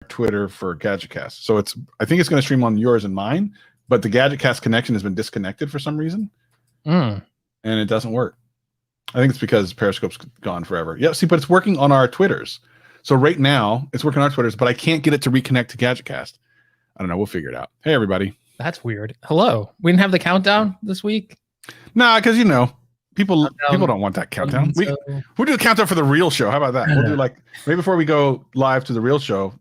Twitter for GadgetCast. So I think it's going to stream on yours and mine, but the GadgetCast connection has been disconnected for some reason. And it doesn't work. I think it's because Periscope's gone forever. Yeah, see, but it's working on our Twitters. So right now, it's working on our Twitters, but I can't get it to reconnect to GadgetCast. I don't know. We'll figure it out. Hey, everybody. That's weird. Hello. We didn't have the countdown this week? Nah, because, people don't want that countdown. We'll do a countdown for the real show. How about that? We'll do maybe before we go live to the real show,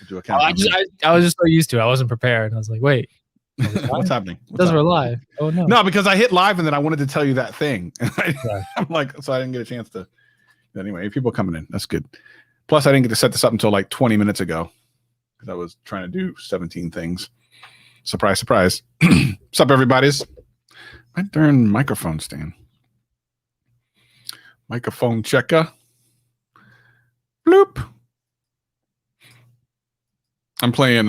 we'll do a countdown. I was just so used to it. I wasn't prepared. I was like, wait. What's happening? Because we're live. Oh, no. No, because I hit live and then I wanted to tell you that thing. I'm like, so I didn't get a chance to. Anyway, people coming in. That's good. Plus, I didn't get to set this up until like 20 minutes ago because I was trying to do 17 things. Surprise, surprise. What's up, everybody's? My darn microphone stand. Microphone checker. Bloop. I'm playing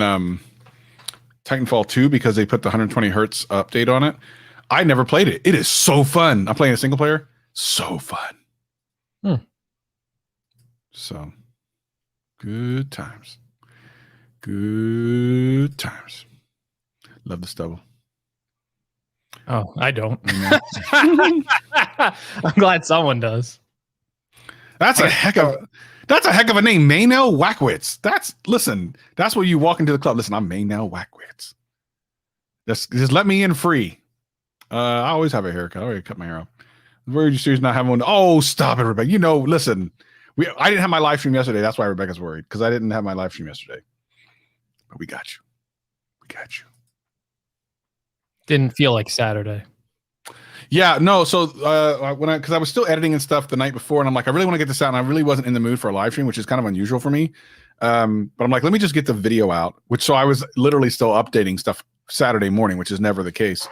Titanfall 2 because they put the 120 hertz update on it. I never played it. It is so fun. I'm playing a single player. So fun. So good times. Good times. Love the stubble. Oh, I don't. I'm glad someone does. That's a heck of a name, Maynell Wackwitz. That's where you walk into the club. Listen, I'm Maynell Wackwitz. Just let me in free. I always have a haircut. I already cut my hair off. Very serious not having one. Oh, stop it, Rebecca. Listen, I didn't have my live stream yesterday. That's why Rebecca's worried, because I didn't have my live stream yesterday. But we got you. We got you. Didn't feel like Saturday. Yeah, no. So because I was still editing and stuff the night before, and I'm like, I really want to get this out, and I really wasn't in the mood for a live stream, which is kind of unusual for me. But I'm like, let me just get the video out. So I was literally still updating stuff Saturday morning, which is never the case.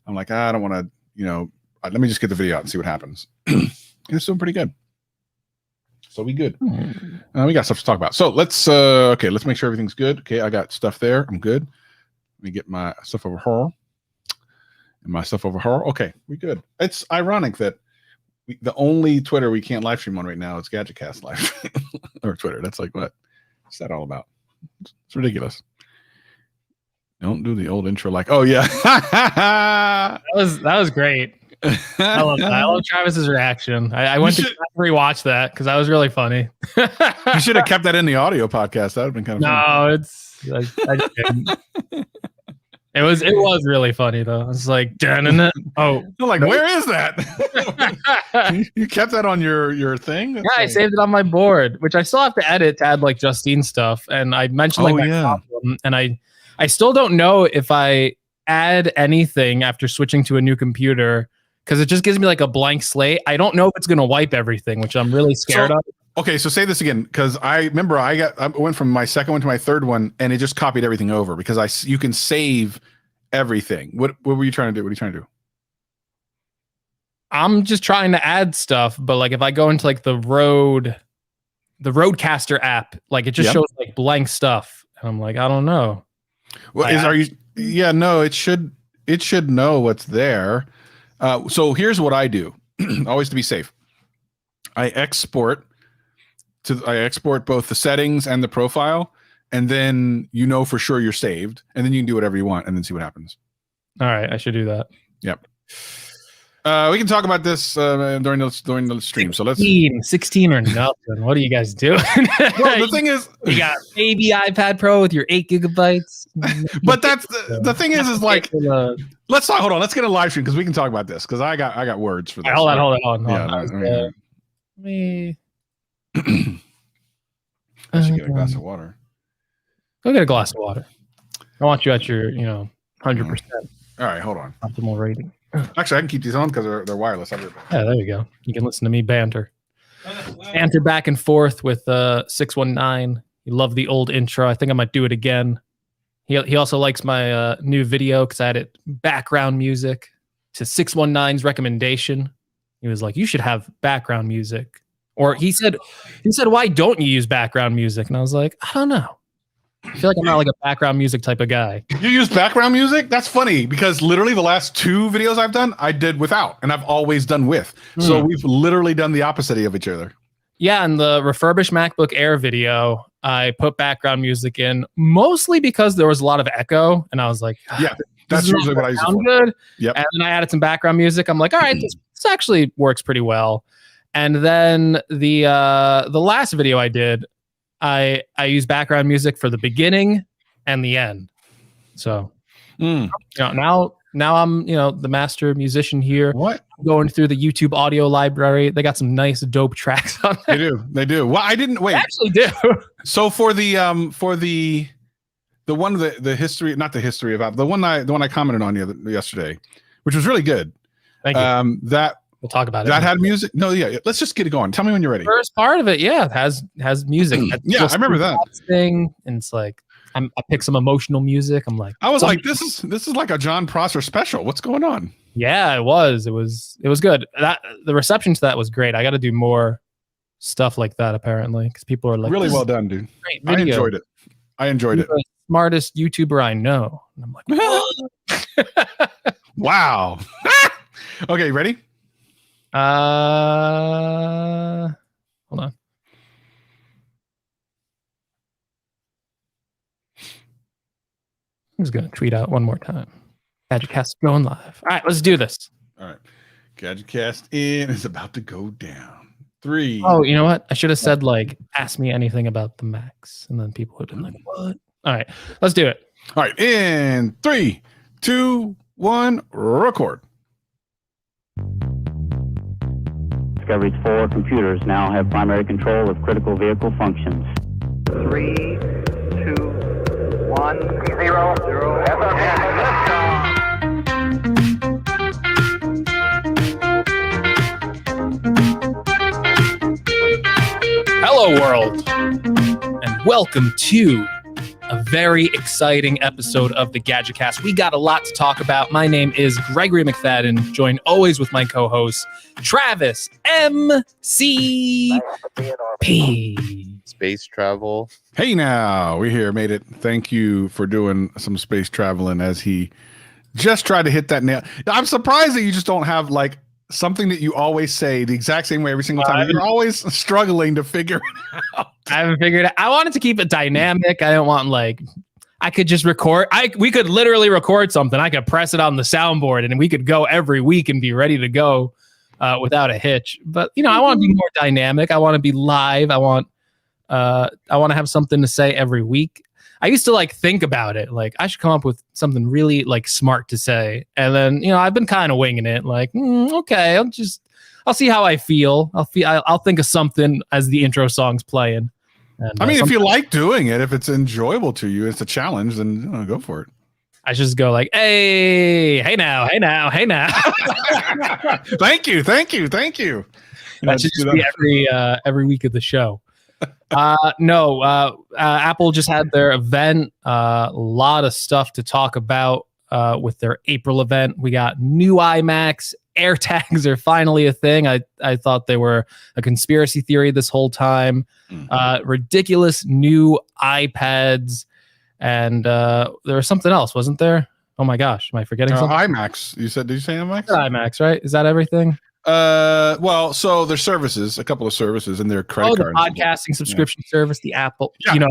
I'm like, I don't want to, let me just get the video out and see what happens. It's doing pretty good. So we good. We got stuff to talk about. So let's make sure everything's good. Okay, I got stuff there. I'm good. Let me get my stuff over here. And my stuff over here. Okay, we good. It's ironic that the only Twitter we can't live stream on right now is GadgetCast live or Twitter. That's like, what's that all about? It's ridiculous. Don't do the old intro like, oh yeah. that was great. I love that. I love Travis's reaction. I went to rewatch that because that was really funny. You should have kept that in the audio podcast. That would have been kind of funny. I just didn't. It was really funny though. I was like, oh, like, where is that? You kept that on your thing? That's I saved it on my board, which I still have to edit to add like Justine stuff. And I mentioned my problem, and I still don't know if I add anything after switching to a new computer because it just gives me like a blank slate. I don't know if it's gonna wipe everything, which I'm really scared of. Okay, so say this again, because I remember I went from my second one to my third one, and it just copied everything over because you can save everything. What were you trying to do? What are you trying to do? I'm just trying to add stuff, but like if I go into like the Roadcaster app, like it just shows like blank stuff, and I'm like, I don't know. Well, it should know what's there. So here's what I do, always to be safe. I export both the settings and the profile, and then for sure you're saved, and then you can do whatever you want and then see what happens. All right, I should do that. Yep. We can talk about this during the stream. So let's 16 or nothing. What are you guys doing? Well, the thing is, you got a baby iPad Pro with your 8 gigabytes. But that's the thing is like, let's talk. Hold on, let's get a live stream because we can talk about this because I got words for this. Hold on. Yeah, me. I should get a glass of water. Go get a glass of water. I want you at your 100%. All right, hold on. Optimal rating. Actually, I can keep these on because they're wireless. Yeah, there you go. You can listen to me banter back and forth with 619. You love the old intro. I think I might do it again. He also likes my new video because I added background music to 619's recommendation. He was like, you should have background music. Or he said, why don't you use background music? And I was like, I don't know. I feel like I'm not like a background music type of guy. You use background music? That's funny because literally the last 2 videos I've done, I did without, and I've always done with. So we've literally done the opposite of each other. Yeah, in the refurbished MacBook Air video, I put background music in mostly because there was a lot of echo, and I was like, Yeah, that's usually what I use it for. Good. Yep. And then I added some background music. I'm like, all right, this actually works pretty well. And then the last video I did, I used background music for the beginning and the end. So now I'm the master musician here. What? Going through the YouTube audio library. They got some nice dope tracks on there. They do. Well, I didn't wait. They actually do. So for the one the history, not the history of Apple, the one I commented on yesterday, which was really good. Thank you. That we'll talk about it. That had music. No, yeah. Let's just get it going. Tell me when you're ready. First part of it, yeah, has music. Yeah, I remember that thing, and it's like I picked some emotional music. I'm like, I was like, this is like a John Prosser special. What's going on? Yeah, it was good. The reception to that was great. I got to do more stuff like that apparently because people are like, really well done, dude. Great video. I enjoyed it. The smartest YouTuber I know. And I'm like, wow. Okay, ready? Hold on. I'm just gonna tweet out one more time. GadgetCast going live. All right, let's do this. All right, GadgetCast in is about to go down. 3. Oh, you know what? I should have said like, ask me anything about the Macs, and then people would have been like, what? All right, let's do it. All right, in 3, 2, 1, record. Discovery's 4 computers now have primary control of critical vehicle functions. 3, 2, 1, 0, 0. Hello, world, and welcome to a very exciting episode of the GadgetCast. We got a lot to talk about. My name is Gregory McFadden, joined always with my co-host, Travis MCP. Space travel. Hey now, we here, made it. Thank you for doing some space traveling as he just tried to hit that nail. I'm surprised that you just don't have like something that you always say the exact same way every single time. You're always struggling to figure it out. I haven't figured it out. I wanted to keep it dynamic. I don't want like I could just record. We could literally record something. I could press it on the soundboard and we could go every week and be ready to go without a hitch. But I want to be more dynamic. I want to be live. I want to have something to say every week. I used to like think about it. Like I should come up with something really like smart to say. And then, I've been kind of winging it like, okay, I'll see how I feel. I'll think of something as the intro song's playing. And, I mean, if you like doing it, if it's enjoyable to you, it's a challenge, then go for it. I should just go like, hey now. Thank you. That should just be every week of the show. Apple just had their event. A lot of stuff to talk about with their April event. We got new iMacs. AirTags are finally a thing. I thought they were a conspiracy theory this whole time. Ridiculous new iPads. And there was something else, wasn't there? Oh my gosh, am I forgetting something? iMacs. Did you say iMacs? iMacs, right? Is that everything? Well, so there's services, a couple of services in their credit cards. The podcasting subscription service, the Apple. Yeah.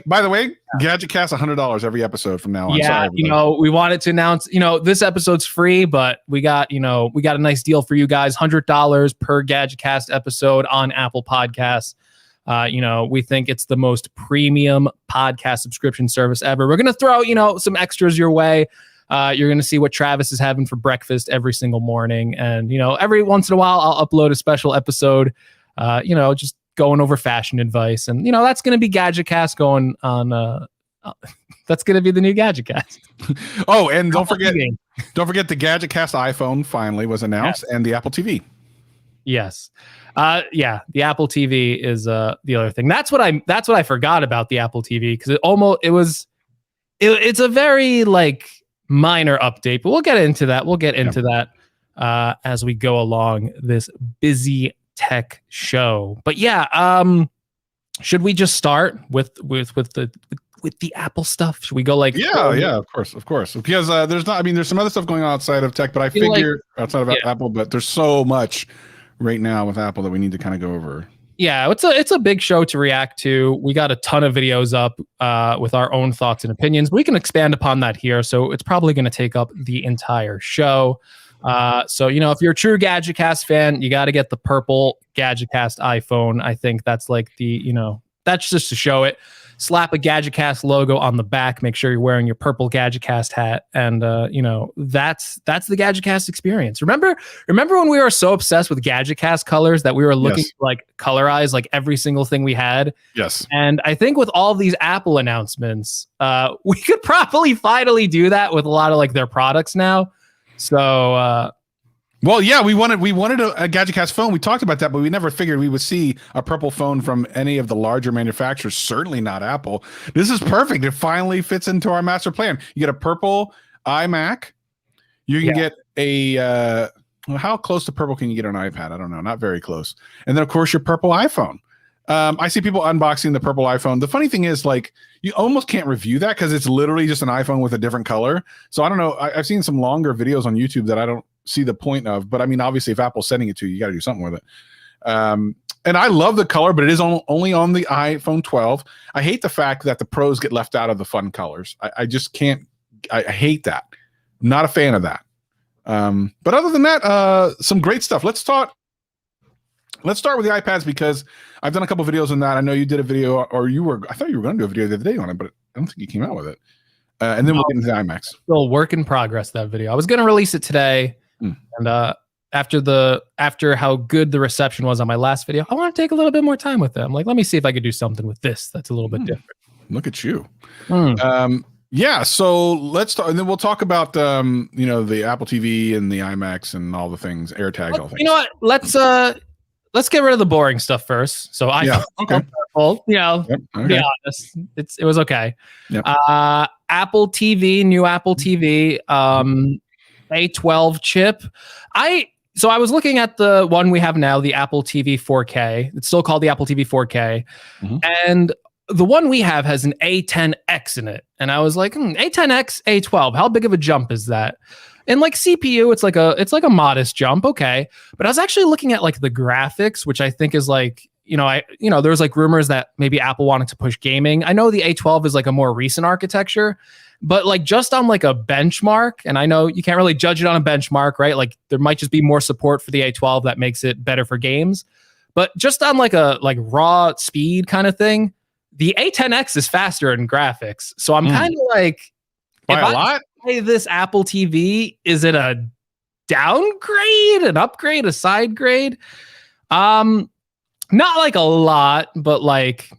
By the way, GadgetCast $100 every episode from now on. Yeah, sorry, we wanted to announce, this episode's free, but we got a nice deal for you guys, $100 per GadgetCast episode on Apple Podcasts. We think it's the most premium podcast subscription service ever. We're gonna throw, some extras your way. You're going to see what Travis is having for breakfast every single morning. And, every once in a while, I'll upload a special episode, just going over fashion advice. And, that's going to be GadgetCast going on. That's going to be the new GadgetCast. Oh, and don't forget the GadgetCast iPhone finally was announced, and the Apple TV. Yes. The Apple TV is the other thing. That's what I forgot about the Apple TV, because it's a very like minor update, but we'll get into that. As we go along this busy tech show. But should we just start with the Apple stuff? Should we go like of course, because there's some other stuff going on outside of tech, but I figure outside of Apple, but there's so much right now with Apple that we need to kind of go over. Yeah, it's a big show to react to. We got a ton of videos up with our own thoughts and opinions. We can expand upon that here, so it's probably going to take up the entire show. So if you're a true GadgetCast fan, you got to get the purple GadgetCast iPhone. I think that's like that's just to show it. Slap a GadgetCast logo on the back. Make sure you're wearing your purple GadgetCast hat, and that's the GadgetCast experience. Remember when we were so obsessed with GadgetCast colors that we were looking to like colorize like every single thing we had? Yes. And I think with all these Apple announcements, we could probably finally do that with a lot of like their products now. So. Well, yeah, we wanted a GadgetCast phone. We talked about that, but we never figured we would see a purple phone from any of the larger manufacturers. Certainly not Apple. This is perfect. It finally fits into our master plan. You get a purple iMac. You can get a how close to purple can you get on an iPad? I don't know. Not very close. And then of course your purple iPhone. I see people unboxing the purple iPhone. The funny thing is, like, you almost can't review that because it's literally just an iPhone with a different color. So I don't know. I've seen some longer videos on YouTube that I don't see the point of, but I mean, obviously if Apple's sending it to you, you got to do something with it. And I love the color, but it is only on the iPhone 12. I hate the fact that the pros get left out of the fun colors. I just can't. I hate that. Not a fan of that. But other than that, some great stuff. Let's start with the iPads because I've done a couple videos on that. I know you did a video, or I thought you were going to do a video the other day on it, but I don't think you came out with it. And then we'll get into the iMacs. Still work in progress, that video. I was going to release it today. And after how good the reception was on my last video, I want to take a little bit more time with them. Like, let me see if I could do something with this that's a little bit different. Look at you. Yeah, so let's talk, and then we'll talk about the Apple TV and the iMacs and all the things, AirTags, all things. You know what? Let's get rid of the boring stuff first. So okay. Be honest, it was okay. Yep. Apple TV, new Apple TV, A12 chip. So I was looking at the one we have now, the Apple TV 4K. It's still called the Apple TV 4K, and the one we have has an A10X in it. And I was like, A10X, A12. How big of a jump is that? And like CPU, it's like a modest jump, okay. But I was actually looking at like the graphics, which I think is like, there's like rumors that maybe Apple wanted to push gaming. I know the A12 is like a more recent architecture, but like just on like a benchmark, and I know you can't really judge it on a benchmark, right? Like there might just be more support for the A12 that makes it better for games. But just on like a raw speed kind of thing, the A10X is faster in graphics. So I'm kind of like, by a lot? Hey, this Apple TV, is it a downgrade, an upgrade, a side grade? Not like a lot, but like,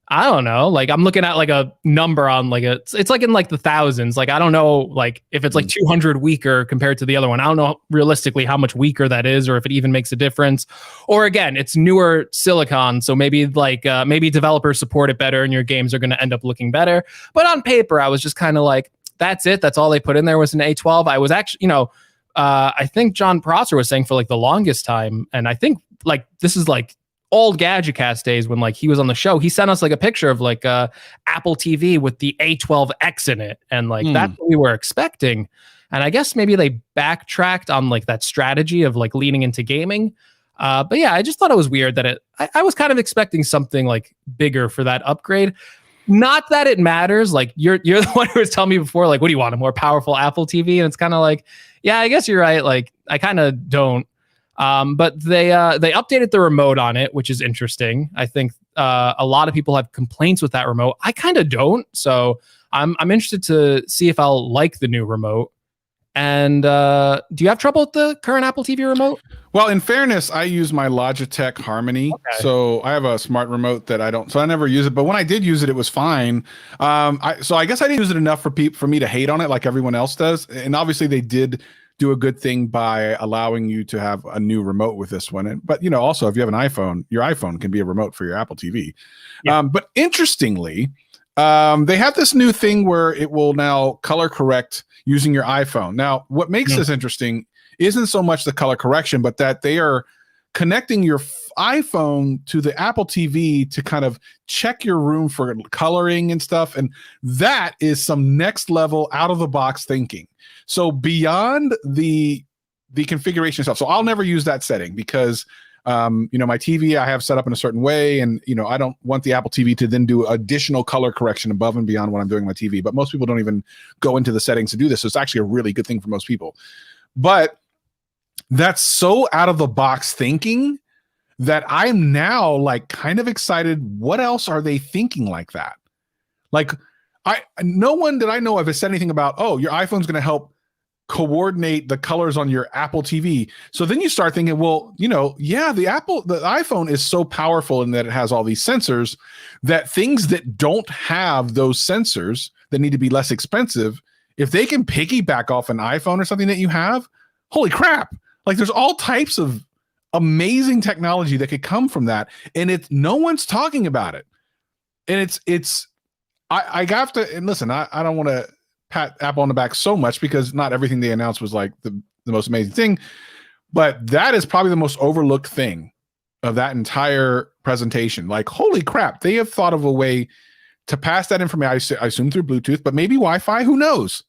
I don't know. Like I'm looking at like a number on like it's like in like the thousands. Like, I don't know, like if it's like 200 weaker compared to the other one. I don't know realistically how much weaker that is, or if it even makes a difference. Or again, it's newer silicon. So maybe maybe developers support it better and your games are going to end up looking better. But on paper, I was just kind of like, that's it. That's all they put in there was an A12. I was actually, I think John Prosser was saying for like the longest time. And I think like this is like old GadgetCast days when like he was on the show. He sent us like a picture of like Apple TV with the A12X in it. And like that's what we were expecting. And I guess maybe they backtracked on like that strategy of like leaning into gaming. But yeah, I just thought it was weird that I was kind of expecting something like bigger for that upgrade. Not that it matters. Like you're the one who was telling me before, like, what do you want? A more powerful Apple TV? And it's kind of like, yeah, I guess you're right. Like I kind of don't. But they updated the remote on it, which is interesting. I think a lot of people have complaints with that remote. I kind of don't. So I'm interested to see if I'll like the new remote. And do you have trouble with the current Apple TV remote? Well, in fairness, I use my Logitech Harmony. Okay. So I have a smart remote that I never use it. But when I did use it, it was fine. So I guess I didn't use it enough for me to hate on it like everyone else does. And obviously they did do a good thing by allowing you to have a new remote with this one. But also if you have an iPhone, your iPhone can be a remote for your Apple TV. Yeah. But interestingly, they have this new thing where it will now color correct using your iPhone. Now, what makes this interesting isn't so much the color correction, but that they are connecting your iPhone to the Apple TV to kind of check your room for coloring and stuff. And that is some next level out of the box thinking. So beyond the configuration stuff. So I'll never use that setting because My TV I have set up in a certain way, and I don't want the Apple TV to then do additional color correction above and beyond what I'm doing on my TV. But most people don't even go into the settings to do this, so it's actually a really good thing for most people. But that's so out of the box thinking that I'm now like kind of excited. What else are they thinking like that? Like, no one that I know of has said anything about, oh, your iPhone's going to help coordinate the colors on your Apple TV. So then you start thinking, well, the iPhone is so powerful in that it has all these sensors that things that don't have those sensors that need to be less expensive, if they can piggyback off an iPhone or something that you have, holy crap. Like there's all types of amazing technology that could come from that. And no one's talking about it. And I have to, and listen, I don't want to pat Apple on the back so much because not everything they announced was like the most amazing thing, but that is probably the most overlooked thing of that entire presentation. Like, holy crap, they have thought of a way to pass that information, I assume through Bluetooth, but maybe Wi-Fi, who knows?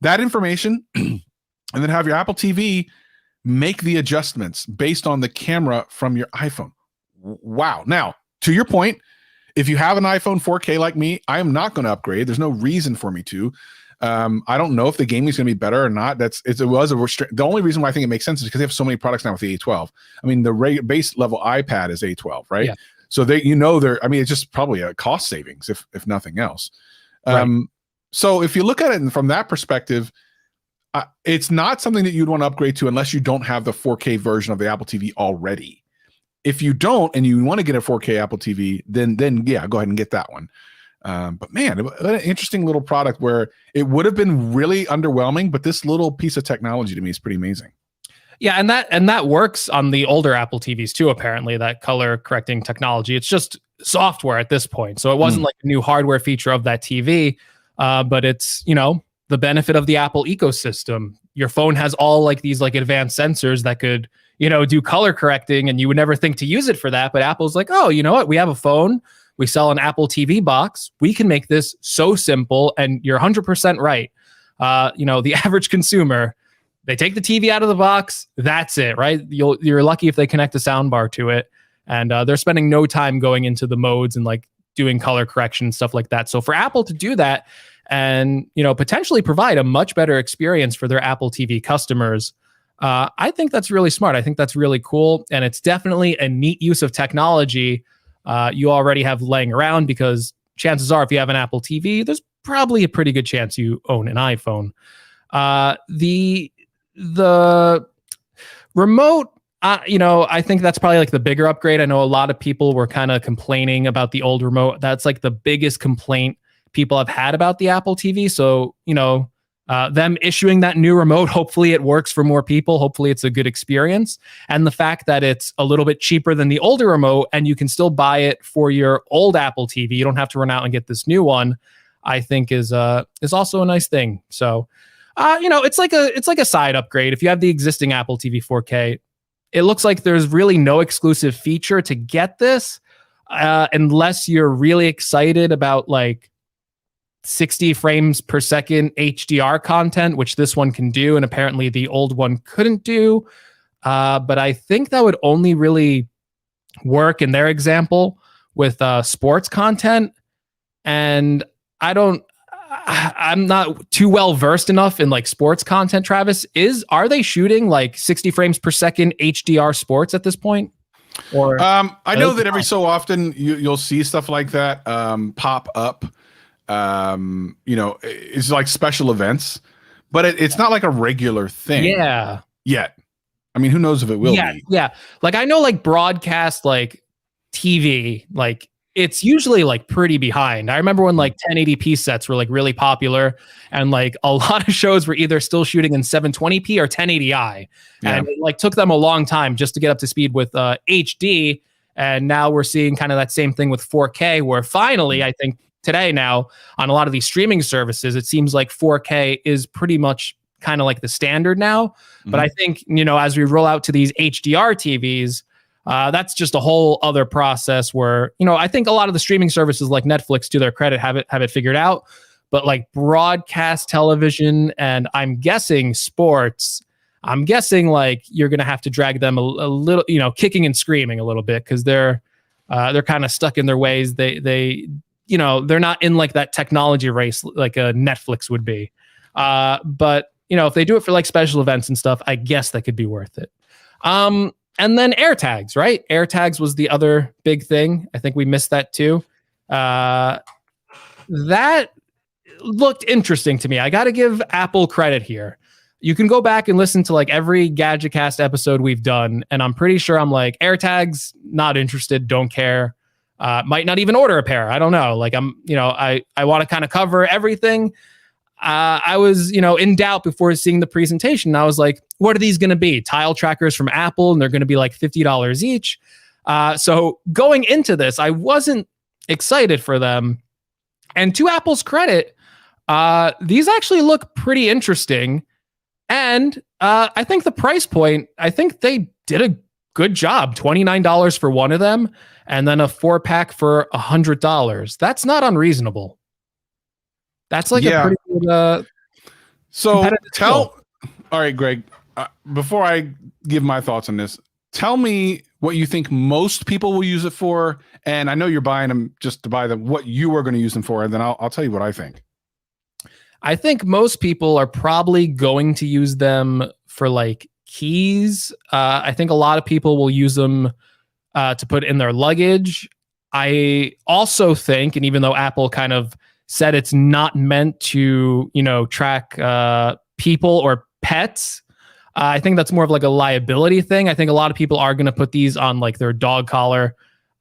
That information, and then have your Apple TV make the adjustments based on the camera from your iPhone. Wow. Now, to your point, if you have an iPhone 4K like me, I am not going to upgrade. There's no reason for me to. I don't know if the gaming is going to be better or not. The only reason why I think it makes sense is because they have so many products now with the A12. I mean, the base level iPad is A12, right? Yeah. So it's just probably a cost savings if nothing else. Right. So if you look at it from that perspective, it's not something that you'd want to upgrade to unless you don't have the 4K version of the Apple TV already. If you don't and you want to get a 4K Apple TV, then yeah, go ahead and get that one. But man, an interesting little product where it would have been really underwhelming, but this little piece of technology to me is pretty amazing. Yeah, and that works on the older Apple TVs too, apparently, that color correcting technology. It's just software at this point. So it wasn't like a new hardware feature of that TV, but it's, the benefit of the Apple ecosystem. Your phone has all like these like advanced sensors that could, do color correcting, and you would never think to use it for that. But Apple's like, oh, you know what? We have a phone. We sell an Apple TV box. We can make this so simple, and you're 100% right. The average consumer, they take the TV out of the box. That's it, right? You're lucky if they connect a sound bar to it, and they're spending no time going into the modes and like doing color correction and stuff like that. So for Apple to do that and potentially provide a much better experience for their Apple TV customers, I think that's really smart. I think that's really cool, and it's definitely a neat use of technology. You already have laying around, because chances are if you have an Apple TV, there's probably a pretty good chance you own an iPhone. The remote, I think that's probably like the bigger upgrade. I know a lot of people were kind of complaining about the old remote. That's like the biggest complaint people have had about the Apple TV. So, them issuing that new remote, hopefully it works for more people. Hopefully it's a good experience. And the fact that it's a little bit cheaper than the older remote and you can still buy it for your old Apple TV, you don't have to run out and get this new one, I think is also a nice thing. So, it's like a side upgrade. If you have the existing Apple TV 4K, it looks like there's really no exclusive feature to get this, unless you're really excited about like 60 frames per second HDR content, which this one can do, and apparently the old one couldn't do. But I think that would only really work in their example with sports content. And I'm not too well versed enough in like sports content, Travis. Are they shooting like 60 frames per second HDR sports at this point? Or I know that every so often you'll see stuff like that pop up. It's like special events, but it's not like a regular thing. Yeah. Yet. I mean, who knows if it will be. Yeah. Like I know like broadcast, like TV, like it's usually like pretty behind. I remember when like 1080p sets were like really popular, and like a lot of shows were either still shooting in 720p or 1080i. And it like took them a long time just to get up to speed with HD. And now we're seeing kind of that same thing with 4K, where finally, I think today now on a lot of these streaming services, it seems like 4K is pretty much kind of like the standard now. But I think, as we roll out to these HDR TVs, that's just a whole other process where, I think a lot of the streaming services like Netflix, to their credit, have it figured out. But like broadcast television and I'm guessing sports, I'm guessing like you're going to have to drag them a little, kicking and screaming a little bit, because they're kind of stuck in their ways. They they're not in like that technology race like a Netflix would be. But if they do it for like special events and stuff, I guess that could be worth it. And then AirTags, right? AirTags was the other big thing. I think we missed that too. That looked interesting to me. I got to give Apple credit here. You can go back and listen to like every GadgetCast episode we've done, and I'm pretty sure I'm like, AirTags, not interested, don't care. Might not even order a pair. I don't know. Like I want to kind of cover everything. I was, in doubt before seeing the presentation. I was like, what are these going to be? Tile trackers from Apple, and they're going to be like $50 each. So going into this, I wasn't excited for them. And to Apple's credit, these actually look pretty interesting. And I think the price point, I think they did a good job. $29 for one of them, and then a 4-pack for $100. That's not unreasonable. That's like a pretty good. So all right, Greg, before I give my thoughts on this, tell me what you think most people will use it for. And I know you're buying them just to buy them, what you are going to use them for. And then I'll tell you what I think. I think most people are probably going to use them for like keys. I think a lot of people will use them to put in their luggage. I also think, and even though Apple kind of said it's not meant to, track people or pets, I think that's more of like a liability thing. I think a lot of people are going to put these on like their dog collar,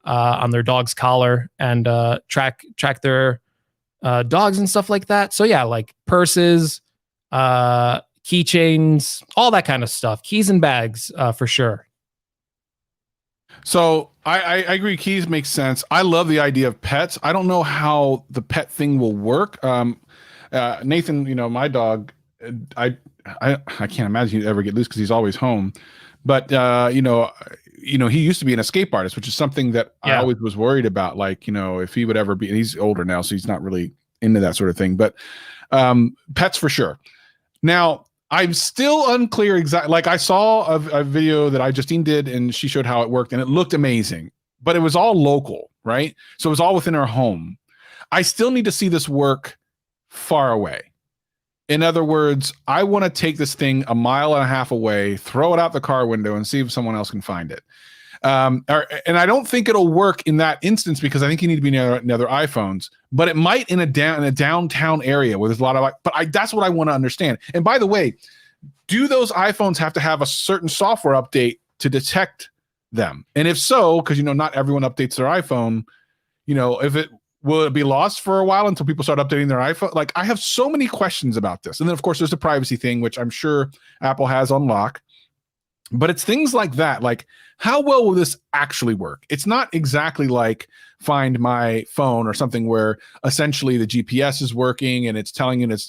on their dog's collar, and track their dogs and stuff like that. So yeah, like purses, keychains, all that kind of stuff. Keys and bags, for sure. So I agree. Keys make sense. I love the idea of pets. I don't know how the pet thing will work. Nathan, my dog, I can't imagine he'd ever get loose because he's always home. But he used to be an escape artist, which is something that I always was worried about. Like, if he would ever be, and he's older now, so he's not really into that sort of thing. But pets for sure. Now, I'm still unclear exactly. Like I saw a video that Justine did, and she showed how it worked, and it looked amazing. But it was all local, right? So it was all within our home. I still need to see this work far away. In other words, I want to take this thing 1.5 miles away, throw it out the car window, and see if someone else can find it. And I don't think it'll work in that instance, because I think you need to be near other iPhones. But it might in a downtown area where there's a lot of. But that's what I want to understand. And by the way, do those iPhones have to have a certain software update to detect them? And if so, because not everyone updates their iPhone, will it be lost for a while until people start updating their iPhone? Like, I have so many questions about this. And then, of course, there's the privacy thing, which I'm sure Apple has on lock. But it's things like that. Like, how well will this actually work? It's not exactly like Find My Phone or something where essentially the GPS is working and it's telling you it's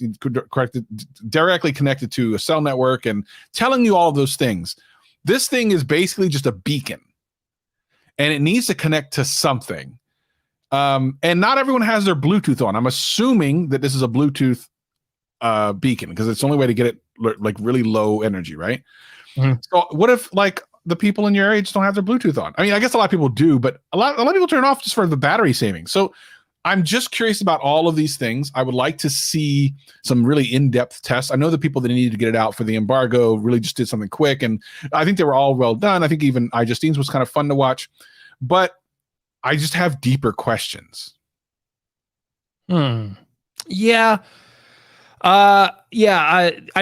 directly connected to a cell network and telling you all of those things. This thing is basically just a beacon, and it needs to connect to something. And not everyone has their Bluetooth on. I'm assuming that this is a Bluetooth beacon, because it's the only way to get it like really low energy, right? Mm-hmm. So what if like the people in your area just don't have their Bluetooth on? I mean, I guess a lot of people do, but a lot of people turn it off just for the battery saving. So I'm just curious about all of these things. I would like to see some really in-depth tests. I know the people that needed to get it out for the embargo really just did something quick, and I think they were all well done. I think even Justine's was kind of fun to watch, but I just have deeper questions. Yeah. I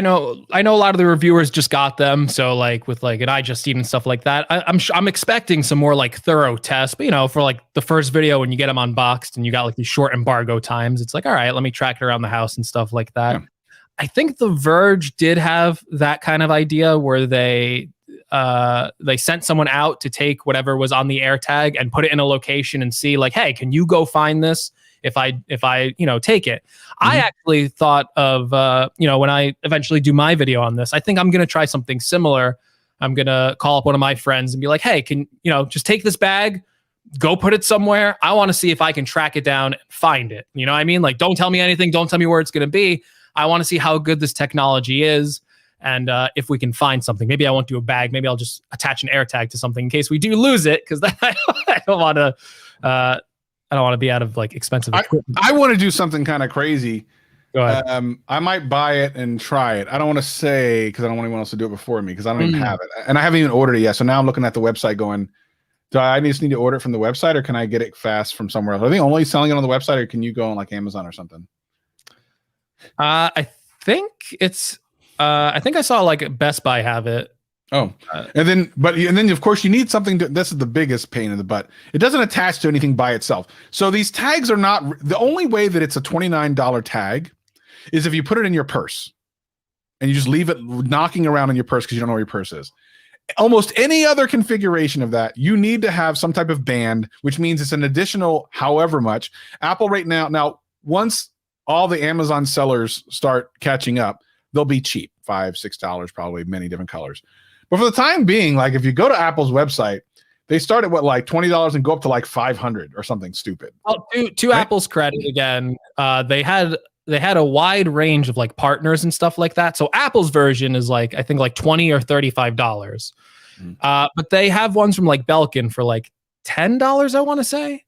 know a lot of the reviewers just got them. So like with like an iJustine and stuff like that, I'm expecting some more like thorough tests, but for like the first video, when you get them unboxed and you got like these short embargo times, it's like, all right, let me track it around the house and stuff like that. Yeah. I think The Verge did have that kind of idea where they sent someone out to take whatever was on the AirTag and put it in a location and see like, hey, can you go find this? If I take it. Mm-hmm. I actually thought of, when I eventually do my video on this, I think I'm going to try something similar. I'm going to call up one of my friends and be like, hey, can, just take this bag, go put it somewhere. I want to see if I can track it down and find it. You know what I mean? Like, don't tell me anything. Don't tell me where it's going to be. I want to see how good this technology is. And if we can find something, maybe I won't do a bag. Maybe I'll just attach an AirTag to something in case we do lose it, because I don't want to. I don't want to be out of like expensive equipment. I want to do something kind of crazy. Go ahead. I might buy it and try it. I don't want to say because I don't want anyone else to do it before me because I don't even have it, and I haven't even ordered it yet. So now I'm looking at the website going, do I just need to order it from the website, or can I get it fast from somewhere else? Are they only selling it on the website, or can you go on like Amazon or something? I think it's. I think I saw like Best Buy have it. Oh, and then of course you need something this is the biggest pain in the butt. It doesn't attach to anything by itself. So these tags are not the only way that it's a $29 tag is if you put it in your purse and you just leave it knocking around in your purse because you don't know where your purse is. Almost any other configuration of that, you need to have some type of band, which means it's an additional however much. Apple right now, once all the Amazon sellers start catching up, they'll be cheap, $5, $6, probably many different colors. But for the time being, like if you go to Apple's website, they start at like $20 and go up to like $500 or something stupid. Well, to right? Apple's credit again, they had a wide range of like partners and stuff like that. So Apple's version is like I think like $20 or $35. But they have ones from like Belkin for like $10, I want to say.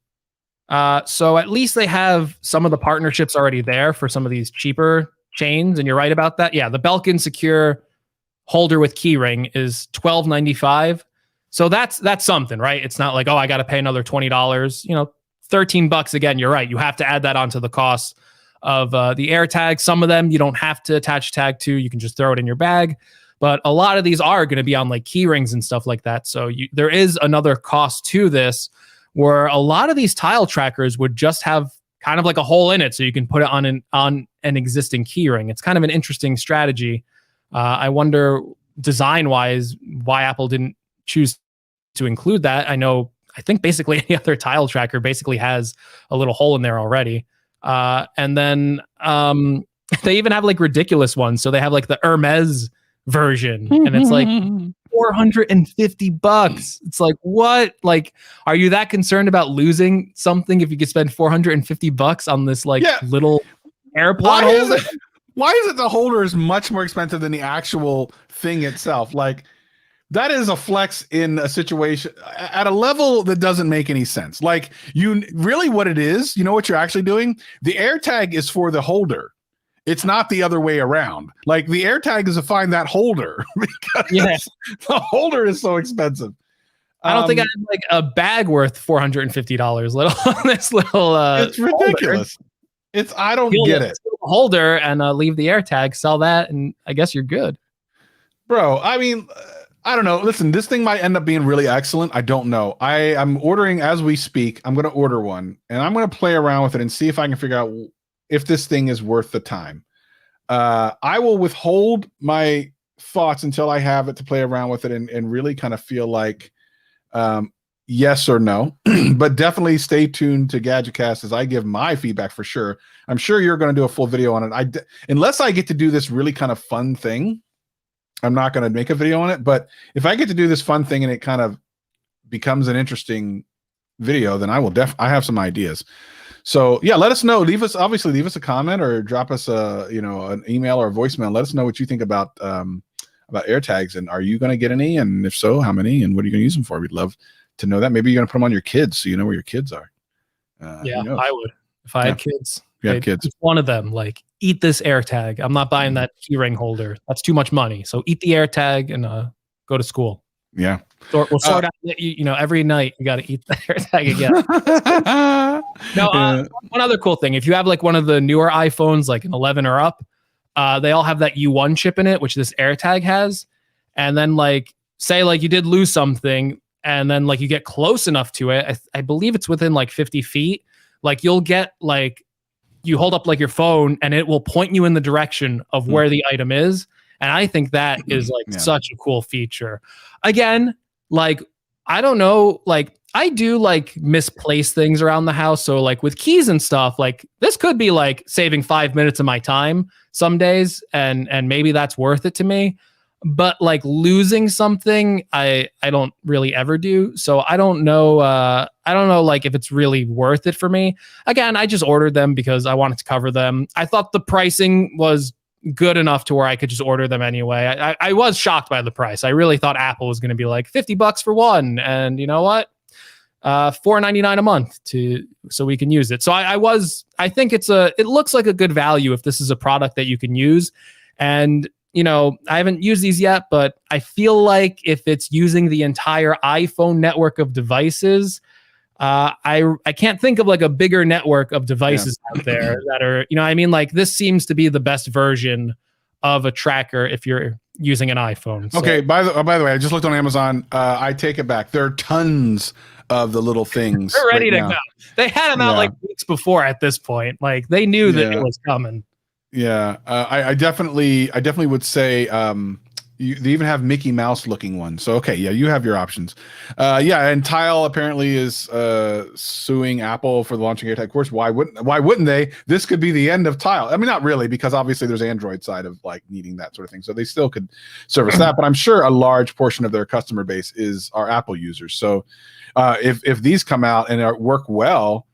So at least they have some of the partnerships already there for some of these cheaper chains, and you're right about that. Yeah, the Belkin Secure holder with keyring is $12.95. So that's something, right? It's not like, oh, I got to pay another $20. $13 again. You're right. You have to add that onto the cost of the AirTags. Some of them you don't have to attach a tag to. You can just throw it in your bag. But a lot of these are going to be on like key rings and stuff like that. So there is another cost to this, where a lot of these tile trackers would just have kind of like a hole in it, so you can put it on an existing key ring. It's kind of an interesting strategy. I wonder, design-wise, why Apple didn't choose to include that. I think basically any other tile tracker basically has a little hole in there already. And then they even have like ridiculous ones. So they have like the Hermes version, and it's like $450. It's like, what? Like, are you that concerned about losing something if you could spend $450 on this little AirPod holder? Why is it the holder is much more expensive than the actual thing itself? Like, that is a flex in a situation at a level that doesn't make any sense. Like, you really what it is, you know what you're actually doing? The AirTag is for the holder. It's not the other way around. Like, the AirTag is to find that holder because the holder is so expensive. I don't think I have like a bag worth $450. Little this little. It's ridiculous. Holder. I don't get it. Holder and leave the AirTag, sell that, and I guess you're good, bro. I mean, I don't know. Listen, this thing might end up being really excellent. I don't know. I'm ordering as we speak. I'm going to order one, and I'm going to play around with it and see if I can figure out if this thing is worth the time. I will withhold my thoughts until I have it to play around with it and really kind of feel like yes or no. But definitely stay tuned to GadgetCast as I give my feedback for sure. I'm sure you're going to do a full video on it. Unless I get to do this really kind of fun thing, I'm not going to make a video on it. But if I get to do this fun thing and it kind of becomes an interesting video, then I will I have some ideas. So yeah, let us know. Leave us a comment or drop us an email or a voicemail. Let us know what you think about AirTags, and are you going to get any? And if so, how many? And what are you going to use them for? We'd love to know that. Maybe you're going to put them on your kids so you know where your kids are. Yeah, I would. If I had kids. You had kids. One of them, like, eat this AirTag. I'm not buying that keyring holder. That's too much money. So eat the AirTag and go to school. Yeah. We'll sort out, every night you got to eat the AirTag again. One other cool thing. If you have like one of the newer iPhones, like an 11 or up, they all have that U1 chip in it, which this AirTag has. And then like, say like you did lose something and then like you get close enough to it. I believe it's within like 50 feet. Like you'll get like, you hold up like your phone and it will point you in the direction of where the item is. And I think that is like such a cool feature. Again, like, I don't know, like I do like misplace things around the house. So like with keys and stuff, like this could be like saving 5 minutes of my time some days. And maybe that's worth it to me. But like losing something, I don't really ever do. So I don't know like if it's really worth it for me. Again, I just ordered them because I wanted to cover them. I thought the pricing was good enough to where I could just order them anyway. I was shocked by the price. I really thought Apple was going to be like $50 for one, and you know what? $4.99 a month so we can use it. So I think it looks like a good value if this is a product that you can use. And I haven't used these yet, but I feel like if it's using the entire iPhone network of devices, I can't think of like a bigger network of devices out there that are, like this seems to be the best version of a tracker if you're using an iPhone. So. Okay. By the way, I just looked on Amazon. I take it back. There are tons of the little things. They're ready to go. They had them out like weeks before at this point. Like they knew that it was coming. Yeah, I definitely would say they even have Mickey Mouse looking one. So okay, yeah, you have your options. And Tile apparently is suing Apple for the launching AirTag. Of course, why wouldn't they? This could be the end of Tile. I mean, not really, because obviously there's Android side of like needing that sort of thing. So they still could service that, but I'm sure a large portion of their customer base are Apple users. So if these come out and work well,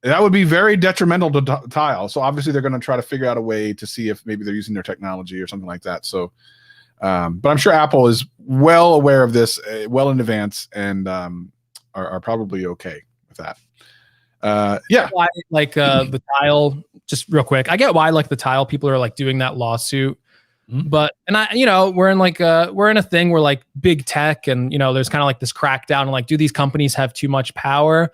that would be very detrimental to Tile. So obviously they're going to try to figure out a way to see if maybe they're using their technology or something like that. So, but I'm sure Apple is well aware of this well in advance and are probably okay with that. Why, like the Tile, just real quick, I get why like the Tile people are like doing that lawsuit. But we're in a thing where like big tech and there's kind of like this crackdown, like do these companies have too much power?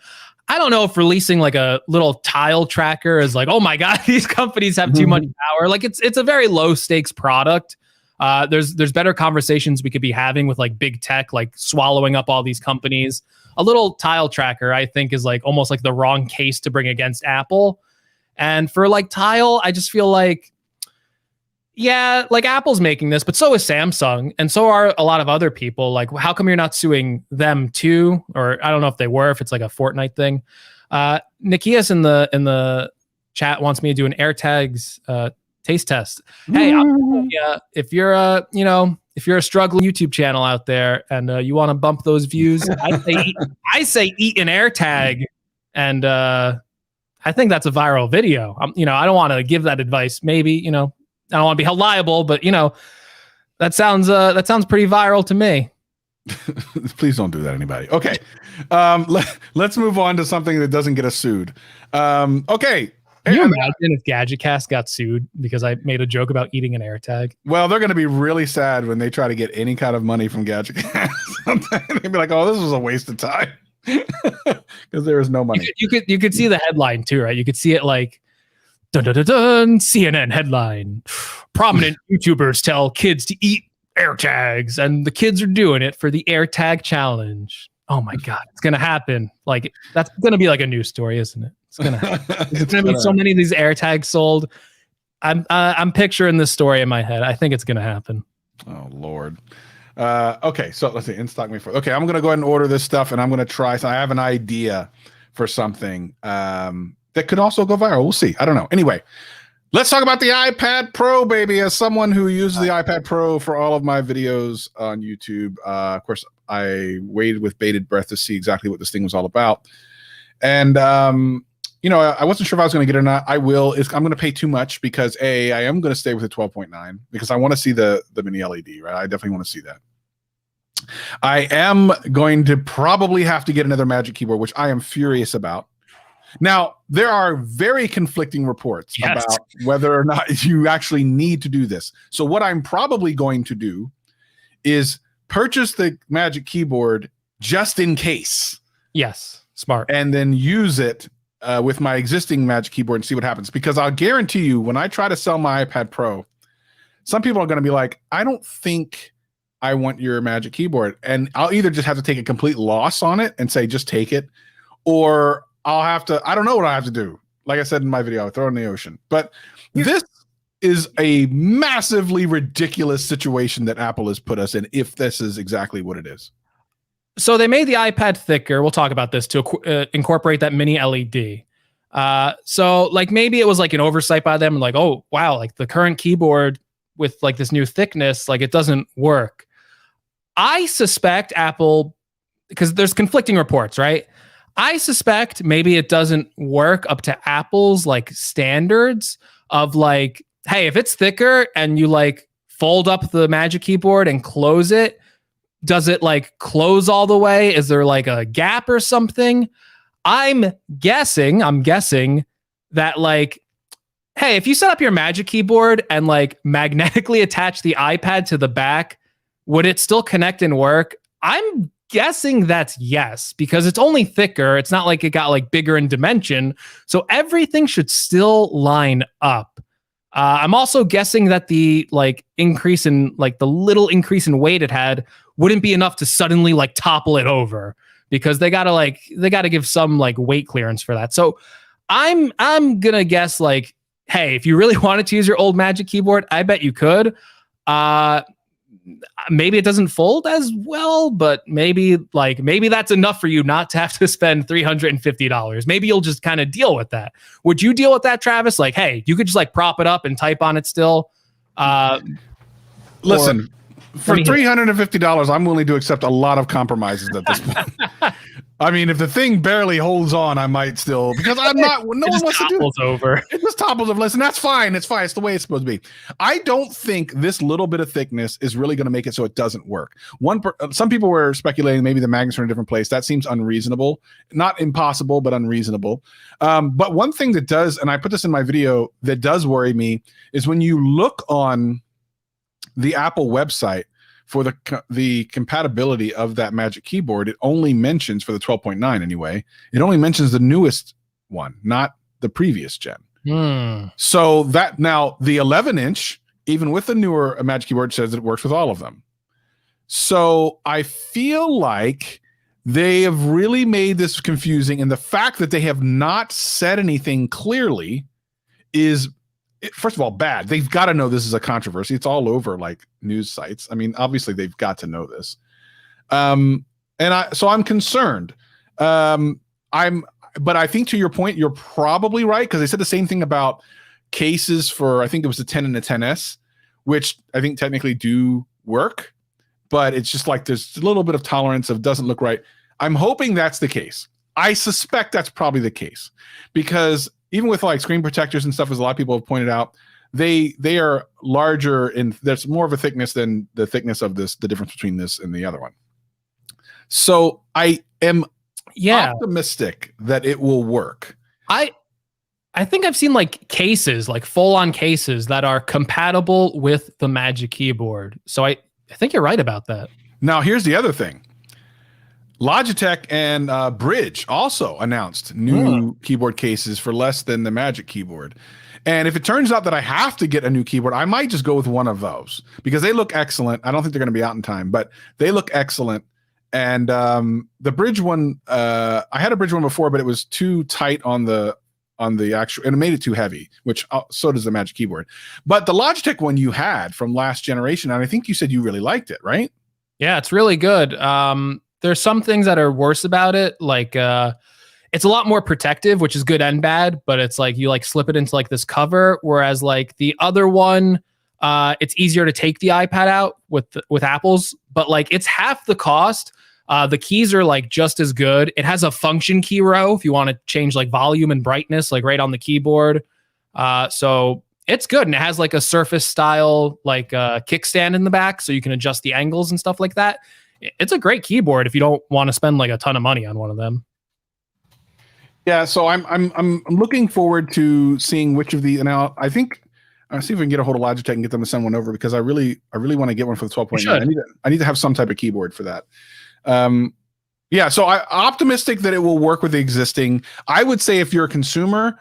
I don't know if releasing like a little Tile tracker is like, oh my God, these companies have too much power. Like it's a very low stakes product. There's better conversations we could be having with like big tech, like swallowing up all these companies. A little Tile tracker, I think, is like almost like the wrong case to bring against Apple. And for like Tile, I just feel like, yeah, like Apple's making this, but so is Samsung, and so are a lot of other people. Like, how come you're not suing them too? Or I don't know if they were, if it's like a Fortnite thing. Nikias in the chat wants me to do an AirTags taste test. Hey, if you're a struggling YouTube channel out there and you want to bump those views, I say eat an AirTag, and I think that's a viral video. I don't want to give that advice. Maybe I don't want to be held liable, but that sounds pretty viral to me. Please don't do that, anybody. Okay, let's move on to something that doesn't get us sued. Okay. Can you imagine if GadgetCast got sued because I made a joke about eating an AirTag? Well, they're going to be really sad when they try to get any kind of money from GadgetCast. They'd be like, "Oh, this was a waste of time," because there is no money. You could see the headline too, right? You could see it like. Dun, dun, dun, dun, CNN headline. Prominent YouTubers tell kids to eat AirTags, and the kids are doing it for the AirTag challenge. Oh my God, it's going to happen. Like, that's going to be like a news story, isn't it? It's going to There's going to be so many of these AirTags sold. I'm picturing this story in my head. I think it's going to happen. Oh, Lord. Okay, so let's see. In stock me for. Okay, I'm going to go ahead and order this stuff, and I'm going to try. So I have an idea for something. That could also go viral. We'll see. I don't know. Anyway, let's talk about the iPad Pro, baby. As someone who uses the iPad Pro for all of my videos on YouTube, of course, I waited with bated breath to see exactly what this thing was all about. And, I wasn't sure if I was going to get it or not. I will. I'm going to pay too much because, I am going to stay with the 12.9 because I want to see the mini LED, right? I definitely want to see that. I am going to probably have to get another Magic Keyboard, which I am furious about. Now, there are very conflicting reports about whether or not you actually need to do this. So what I'm probably going to do is purchase the Magic Keyboard just in case. Yes, smart. And then use it with my existing Magic Keyboard and see what happens. Because I'll guarantee you, when I try to sell my iPad Pro, some people are going to be like, I don't think I want your Magic Keyboard. And I'll either just have to take a complete loss on it and say, just take it, or I'll have to, I don't know what I have to do. Like I said in my video, I'll throw it in the ocean. But this is a massively ridiculous situation that Apple has put us in, if this is exactly what it is. So they made the iPad thicker. We'll talk about this to incorporate that mini LED. So like maybe it was like an oversight by them, like, oh, wow, like the current keyboard with like this new thickness, like it doesn't work. I suspect Apple, because there's conflicting reports, right? I suspect maybe it doesn't work up to Apple's like standards of like hey, if it's thicker and you like fold up the Magic Keyboard and close it, does it like close all the way? Is there like a gap or something? I'm guessing that like, hey, if you set up your Magic Keyboard and like magnetically attach the iPad to the back, would it still connect and work? I'm guessing that's yes, because it's only thicker. It's not like it got like bigger in dimension. So everything should still line up. I'm also guessing that the like increase in like the little increase in weight it had wouldn't be enough to suddenly like topple it over, because they gotta give some like weight clearance for that. So I'm gonna guess like, hey, if you really wanted to use your old Magic Keyboard, I bet you could. Maybe it doesn't fold as well, but maybe that's enough for you not to have to spend $350. Maybe you'll just kind of deal with that. Would you deal with that, Travis? Like, hey, you could just like prop it up and type on it still. Listen, for $350, I'm willing to accept a lot of compromises at this point. I mean, if the thing barely holds on, I might still, because I'm not. No one wants to do it. Over. It just topples over. Listen, that's fine. It's fine. It's the way it's supposed to be. I don't think this little bit of thickness is really going to make it so it doesn't work. Some people were speculating maybe the magnets are in a different place. That seems unreasonable. Not impossible, but unreasonable. But one thing that does, and I put this in my video, that does worry me is when you look on the Apple website for the compatibility of that Magic Keyboard, it only mentions, for the 12.9 anyway, it only mentions the newest one, not the previous gen. So that now the 11-inch, even with the newer Magic Keyboard, says it works with all of them. So I feel like they have really made this confusing, and the fact that they have not said anything clearly is, first of all, bad. They've got to know this is a controversy. It's all over like news sites. I mean, obviously they've got to know this. So I'm concerned. But I think to your point, you're probably right, because they said the same thing about cases for, I think it was the 10 and the 10S, which I think technically do work, but it's just like there's a little bit of tolerance of doesn't look right. I'm hoping that's the case. I suspect that's probably the case, because even with like screen protectors and stuff, as a lot of people have pointed out, they are larger and there's more of a thickness than the thickness of this, the difference between this and the other one. So I am optimistic that it will work. I think I've seen like cases, like full-on cases that are compatible with the Magic Keyboard. So I think you're right about that. Now, here's the other thing. Logitech and Bridge also announced new keyboard cases for less than the Magic Keyboard. And if it turns out that I have to get a new keyboard, I might just go with one of those, because they look excellent. I don't think they're going to be out in time, but they look excellent. And the Bridge one, I had a Bridge one before, but it was too tight on the actual, and it made it too heavy, which so does the Magic Keyboard. But the Logitech one you had from last generation, and I think you said you really liked it, right? Yeah, it's really good. There's some things that are worse about it, like it's a lot more protective, which is good and bad, but it's like you like slip it into like this cover, whereas like the other one, it's easier to take the iPad out with Apple's, but like it's half the cost. The keys are like just as good. It has a function key row if you want to change like volume and brightness, like right on the keyboard. So it's good, and it has like a Surface style like kickstand in the back, so you can adjust the angles and stuff like that. It's a great keyboard if you don't want to spend like a ton of money on one of them. Yeah, so I'm looking forward to seeing which of the, now I think I'll see if we can get a hold of Logitech and get them to send one over, because I really want to get one for the 12.9. I need to have some type of keyboard for that. Yeah, so I'm optimistic that it will work with the existing. I would say if you're a consumer,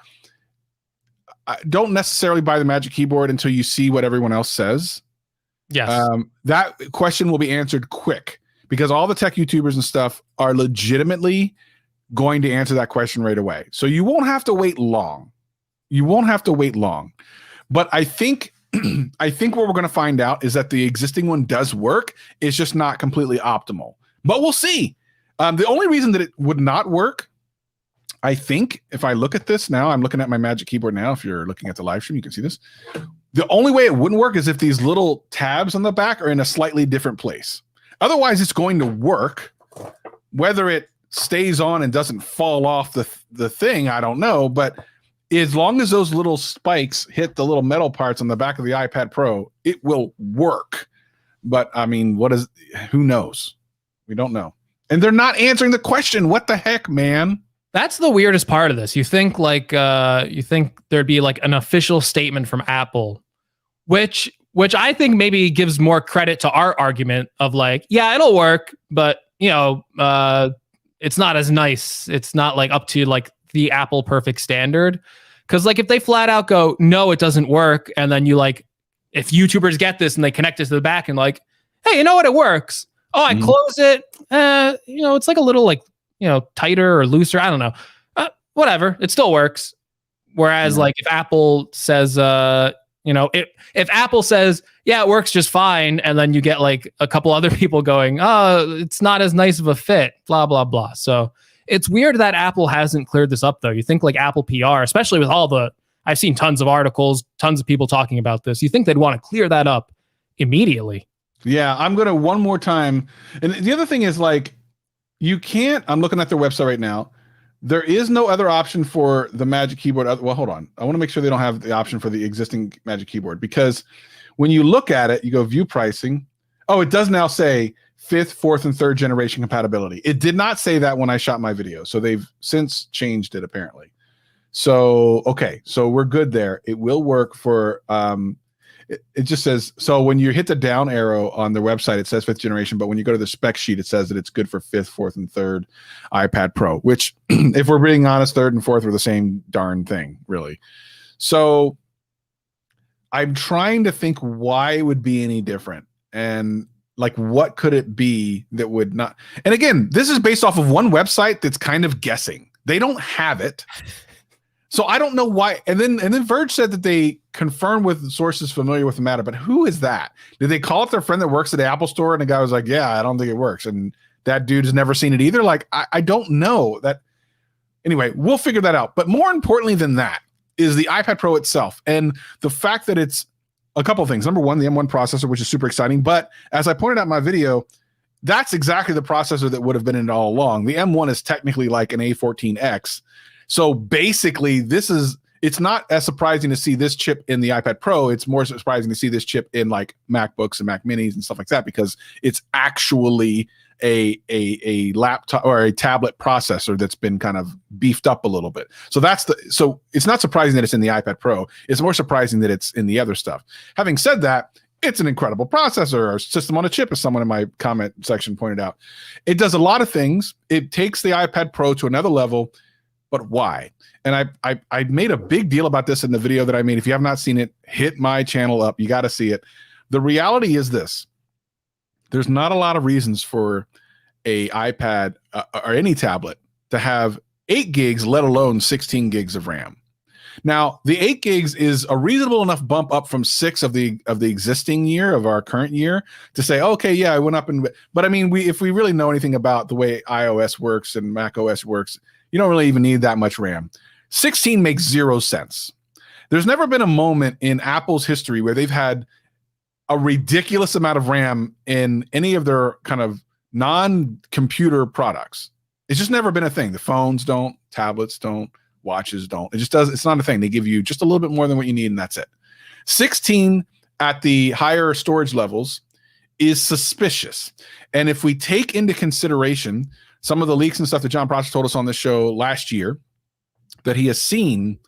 don't necessarily buy the Magic Keyboard until you see what everyone else says. Yes. That question will be answered quick, because all the tech YouTubers and stuff are legitimately going to answer that question right away. So you won't have to wait long. But I think what we're going to find out is that the existing one does work. It's just not completely optimal. But we'll see. The only reason that it would not work, I think, if I look at this now, I'm looking at my Magic Keyboard now. If you're looking at the live stream, you can see this. The only way it wouldn't work is if these little tabs on the back are in a slightly different place. Otherwise, it's going to work. Whether it stays on and doesn't fall off the thing, I don't know. But as long as those little spikes hit the little metal parts on the back of the iPad Pro, it will work. But I mean, who knows? We don't know. And they're not answering the question. What the heck, man? That's the weirdest part of this. You think there'd be like an official statement from Apple, which I think maybe gives more credit to our argument of like, yeah, it'll work, but it's not as nice. It's not like up to like the Apple perfect standard. Cause like if they flat out go, no, it doesn't work. And then you like, if YouTubers get this and they connect it to the back and like, hey, you know what? It works. Oh, I close it. It's like a little like, tighter or looser. I don't know. Whatever. It still works. Whereas like if Apple says, if Apple says, yeah, it works just fine. And then you get like a couple other people going, oh, it's not as nice of a fit, blah, blah, blah. So it's weird that Apple hasn't cleared this up though. You think like Apple PR, especially with I've seen tons of articles, tons of people talking about this. You think they'd want to clear that up immediately. Yeah, I'm going to one more time. And the other thing is like, I'm looking at their website right now. There is no other option for the Magic Keyboard. Well, hold on. I want to make sure they don't have the option for the existing Magic Keyboard, because when you look at it, you go view pricing. Oh, it does now say 5th, 4th, and 3rd generation compatibility. It did not say that when I shot my video. So they've since changed it apparently. So, okay. So we're good there. It will work for, it just says, so when you hit the down arrow on the website, it says 5th generation, but when you go to the spec sheet, it says that it's good for 5th, 4th, and 3rd iPad Pro, which if we're being honest, 3rd and 4th are the same darn thing, really. So I'm trying to think why it would be any different. And like, what could it be that would not? And again, this is based off of one website that's kind of guessing. They don't have it. So I don't know why. And then Verge said that they confirmed with sources familiar with the matter, but who is that? Did they call up their friend that works at the Apple store and the guy was like, yeah, I don't think it works. And that dude has never seen it either. Like, I don't know that. Anyway, we'll figure that out. But more importantly than that is the iPad Pro itself. And the fact that it's a couple of things. Number one, the M1 processor, which is super exciting. But as I pointed out in my video, that's exactly the processor that would have been in it all along. The M1 is technically like an A14X. So basically, it's not as surprising to see this chip in the iPad Pro. It's more surprising to see this chip in like MacBooks and Mac Minis and stuff like that, because it's actually a laptop or a tablet processor that's been kind of beefed up a little bit. So it's not surprising that it's in the iPad Pro. It's more surprising that it's in the other stuff. Having said that, it's an incredible processor or system on a chip, as someone in my comment section pointed out. It does a lot of things. It takes the iPad Pro to another level. But why? And I made a big deal about this in the video that I made. If you have not seen it, hit my channel up. You got to see it. The reality is this. There's not a lot of reasons for a iPad or any tablet to have 8 gigs, let alone 16 gigs of RAM. Now, the 8 gigs is a reasonable enough bump up from 6 of the existing year, of our current year, to say, okay, yeah, I went up. But I mean, if we really know anything about the way iOS works and Mac OS works, you don't really even need that much RAM. 16 makes 0 sense. There's never been a moment in Apple's history where they've had a ridiculous amount of RAM in any of their kind of non-computer products. It's just never been a thing. The phones don't, tablets don't, watches don't. It just does. It's not a thing. They give you just a little bit more than what you need, and that's it. 16 at the higher storage levels is suspicious. And if we take into consideration some of the leaks and stuff that John Prosser told us on this show last year, that he has seen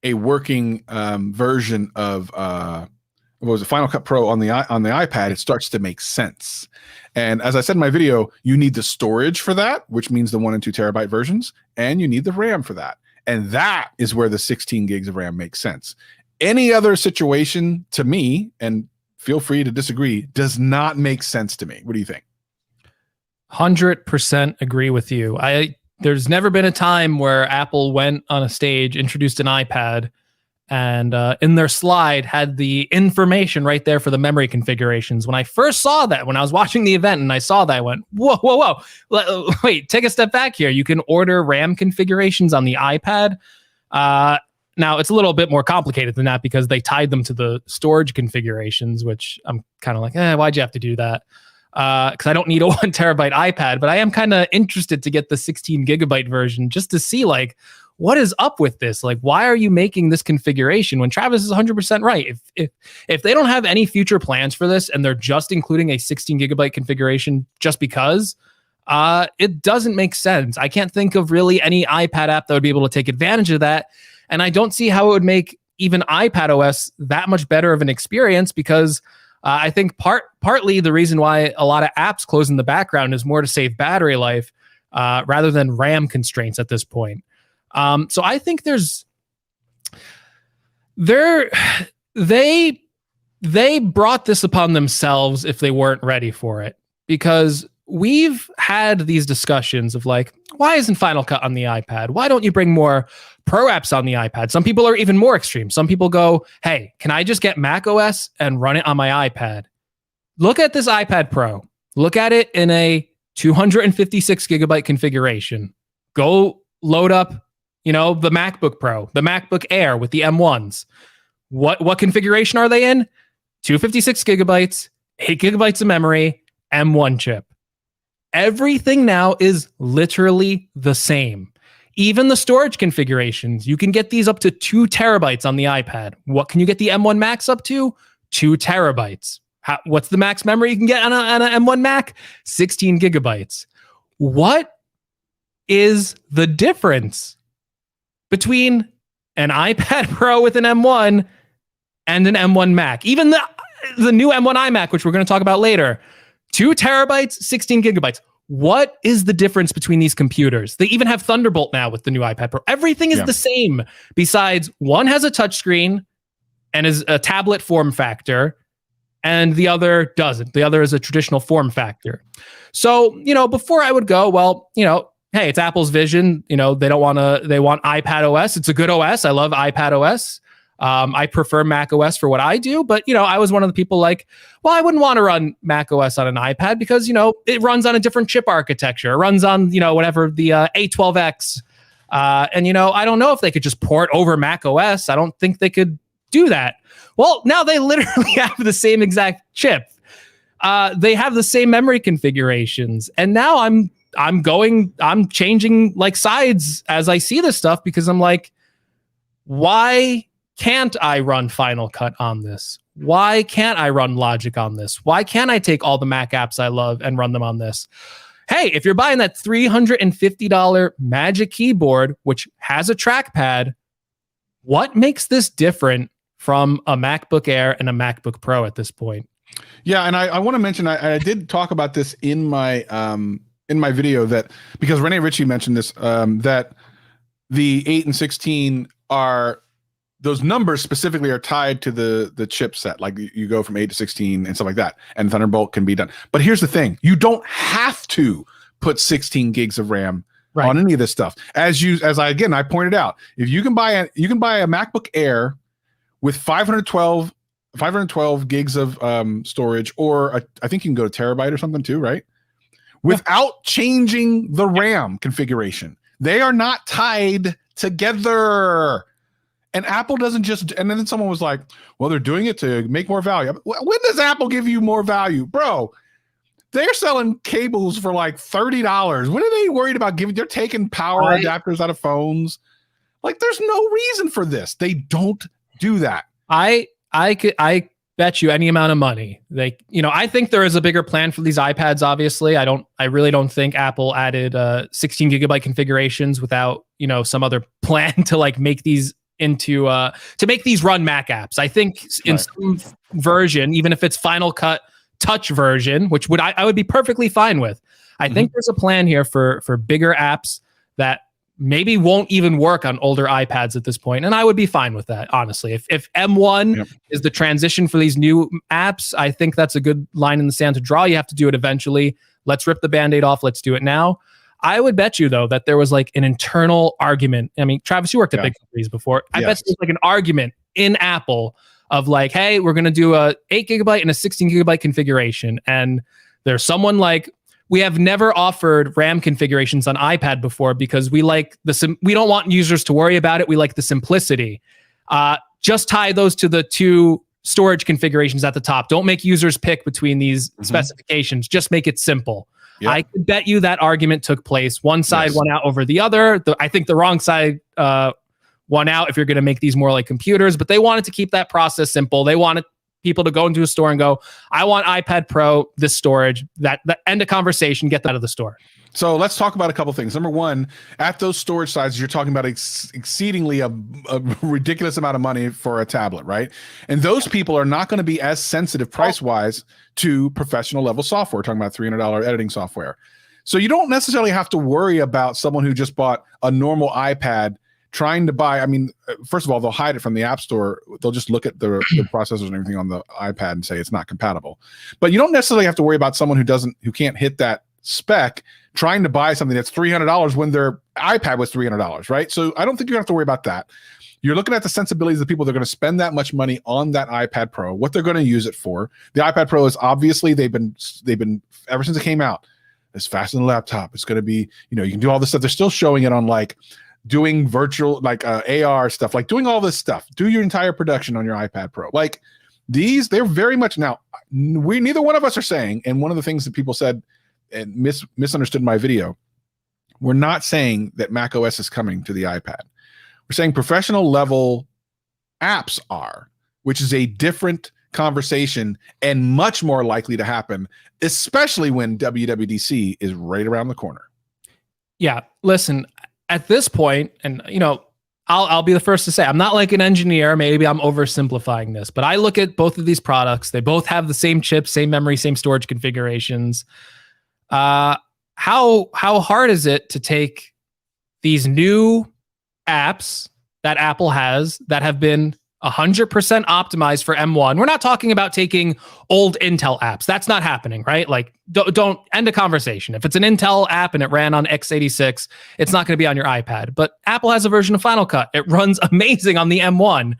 a working version of what was it, Final Cut Pro on the iPad, it starts to make sense. And as I said in my video, you need the storage for that, which means the 1 and 2 terabyte versions, and you need the RAM for that. And that is where the 16 gigs of RAM makes sense. Any other situation, to me, and feel free to disagree, does not make sense to me. What do you think? 100% agree with you. There's never been a time where Apple went on a stage, introduced an iPad, and in their slide had the information right there for the memory configurations. When I first saw that, when I was watching the event and I saw that, I went, whoa. Wait, take a step back here. You can order RAM configurations on the iPad. Now, it's a little bit more complicated than that because they tied them to the storage configurations, which I'm kind of like, why'd you have to do that? Because I don't need a 1 terabyte iPad, but I am kind of interested to get the 16 gigabyte version just to see like what is up with this? Like, why are you making this configuration when Travis is 100% right? If they don't have any future plans for this and they're just including a 16 gigabyte configuration just because, it doesn't make sense. I can't think of really any iPad app that would be able to take advantage of that. And I don't see how it would make even iPad OS that much better of an experience, because I think partly the reason why a lot of apps close in the background is more to save battery life rather than RAM constraints at this point. So I think they brought this upon themselves if they weren't ready for it, because we've had these discussions of like, why isn't Final Cut on the iPad? Why don't you bring more pro apps on the iPad? Some people are even more extreme. Some people go, hey, can I just get Mac OS and run it on my iPad? Look at this iPad Pro. Look at it in a 256 gigabyte configuration. Go load up, the MacBook Pro, the MacBook Air with the M1s. What configuration are they in? 256 gigabytes, 8 gigabytes of memory, M1 chip. Everything now is literally the same. Even the storage configurations, you can get these up to 2 terabytes on the iPad. What can you get the M1 Max up to? 2 terabytes. What's the max memory you can get on an M1 Mac? 16 gigabytes. What is the difference between an iPad Pro with an M1 and an M1 Mac? Even the new M1 iMac, which we're going to talk about later, 2 terabytes, 16 gigabytes. What is the difference between these computers? They even have Thunderbolt now with the new iPad Pro. Everything is the same, besides one has a touchscreen and is a tablet form factor, and the other doesn't. The other is a traditional form factor. So, before I would go, well, hey, it's Apple's vision. They want iPad OS. It's a good OS. I love iPad OS. I prefer Mac OS for what I do, but I was one of the people like, well, I wouldn't want to run Mac OS on an iPad because it runs on a different chip architecture. It runs on whatever the A12X, and I don't know if they could just port over Mac OS. I don't think they could do that. Well, now they literally have the same exact chip. They have the same memory configurations, and now I'm changing like sides as I see this stuff, because I'm like, why can't I run Final Cut on this? Why can't I run Logic on this? Why can't I take all the Mac apps I love and run them on this? Hey, if you're buying that $350 Magic Keyboard, which has a trackpad, what makes this different from a MacBook Air and a MacBook Pro at this point? Yeah, and I want to mention, I did talk about this in my video, that because Rene Ritchie mentioned this, that the 8 and 16 are, those numbers specifically are tied to the chipset. Like you go from 8 to 16 and stuff like that, and Thunderbolt can be done. But here's the thing: you don't have to put 16 gigs of RAM on any of this stuff. As I pointed out, if you can buy a MacBook Air with 512 gigs of storage, or I think you can go to terabyte or something too, right? Without changing the RAM configuration. They are not tied together. And Apple doesn't just, and then someone was like, well, they're doing it to make more value. When does Apple give you more value? Bro, they're selling cables for like $30. When are they worried about they're taking power adapters out of phones? Like, there's no reason for this. They don't do that. I bet you any amount of money. I think there is a bigger plan for these iPads, obviously. I really don't think Apple added 16 gigabyte configurations without, some other plan to like make these into to make these run Mac apps. I think in some version, even if it's Final Cut Touch version, which I would be perfectly fine with. I think there's a plan here for bigger apps that maybe won't even work on older iPads at this point, and I would be fine with that, honestly. If M1 is the transition for these new apps, I think that's a good line in the sand to draw. You have to do it eventually. Let's rip the Band-Aid off. Let's do it now. I would bet you, though, that there was like an internal argument. I mean, Travis, you worked at big companies before. I bet there's like an argument in Apple of like, hey, we're going to do a 8 gigabyte and a 16 gigabyte configuration. And there's someone like, we have never offered RAM configurations on iPad before because we like we don't want users to worry about it. We like the simplicity. Just tie those to the 2 storage configurations at the top. Don't make users pick between these specifications. Just make it simple. Yep. I could bet you that argument took place. One side Yes. won out over the other. I think the wrong side won out if you're going to make these more like computers, but they wanted to keep that process simple. They wanted people to go into a store and go, I want iPad Pro, this storage, that end of conversation, get that out of the store. So let's talk about a couple things. Number one, at those storage sizes, you're talking about exceedingly a ridiculous amount of money for a tablet, right? And those people are not going to be as sensitive price-wise to professional level software. We're talking about $300 editing software. So you don't necessarily have to worry about someone who just bought a normal iPad trying to buy. I mean, first of all, they'll hide it from the App Store. They'll just look at the processors and everything on the iPad and say it's not compatible. But you don't necessarily have to worry about someone who can't hit that spec trying to buy something that's $300 when their iPad was $300, right? So I don't think you have to worry about that. You're looking at the sensibilities of the people that are going to spend that much money on that iPad Pro, what they're going to use it for. The iPad Pro is obviously they've been ever since it came out, it's faster than a laptop. It's going to be, you can do all this stuff. They're still showing it on like doing virtual, like AR stuff, like doing all this stuff. Do your entire production on your iPad Pro. Like they're very much now. Neither one of us are saying, and one of the things that people said and misunderstood my video, we're not saying that Mac OS is coming to the iPad. We're saying professional level apps are, which is a different conversation and much more likely to happen, especially when WWDC is right around the corner. Yeah, listen, at this point, and I'll be the first to say, I'm not like an engineer. Maybe I'm oversimplifying this, but I look at both of these products. They both have the same chips, same memory, same storage configurations. How hard is it to take these new apps that Apple has that have been 100% optimized for M1? We're not talking about taking old Intel apps. That's not happening, right? Like, don't end a conversation. If it's an Intel app and it ran on x86, it's not going to be on your iPad. But Apple has a version of Final Cut. It runs amazing on the M1.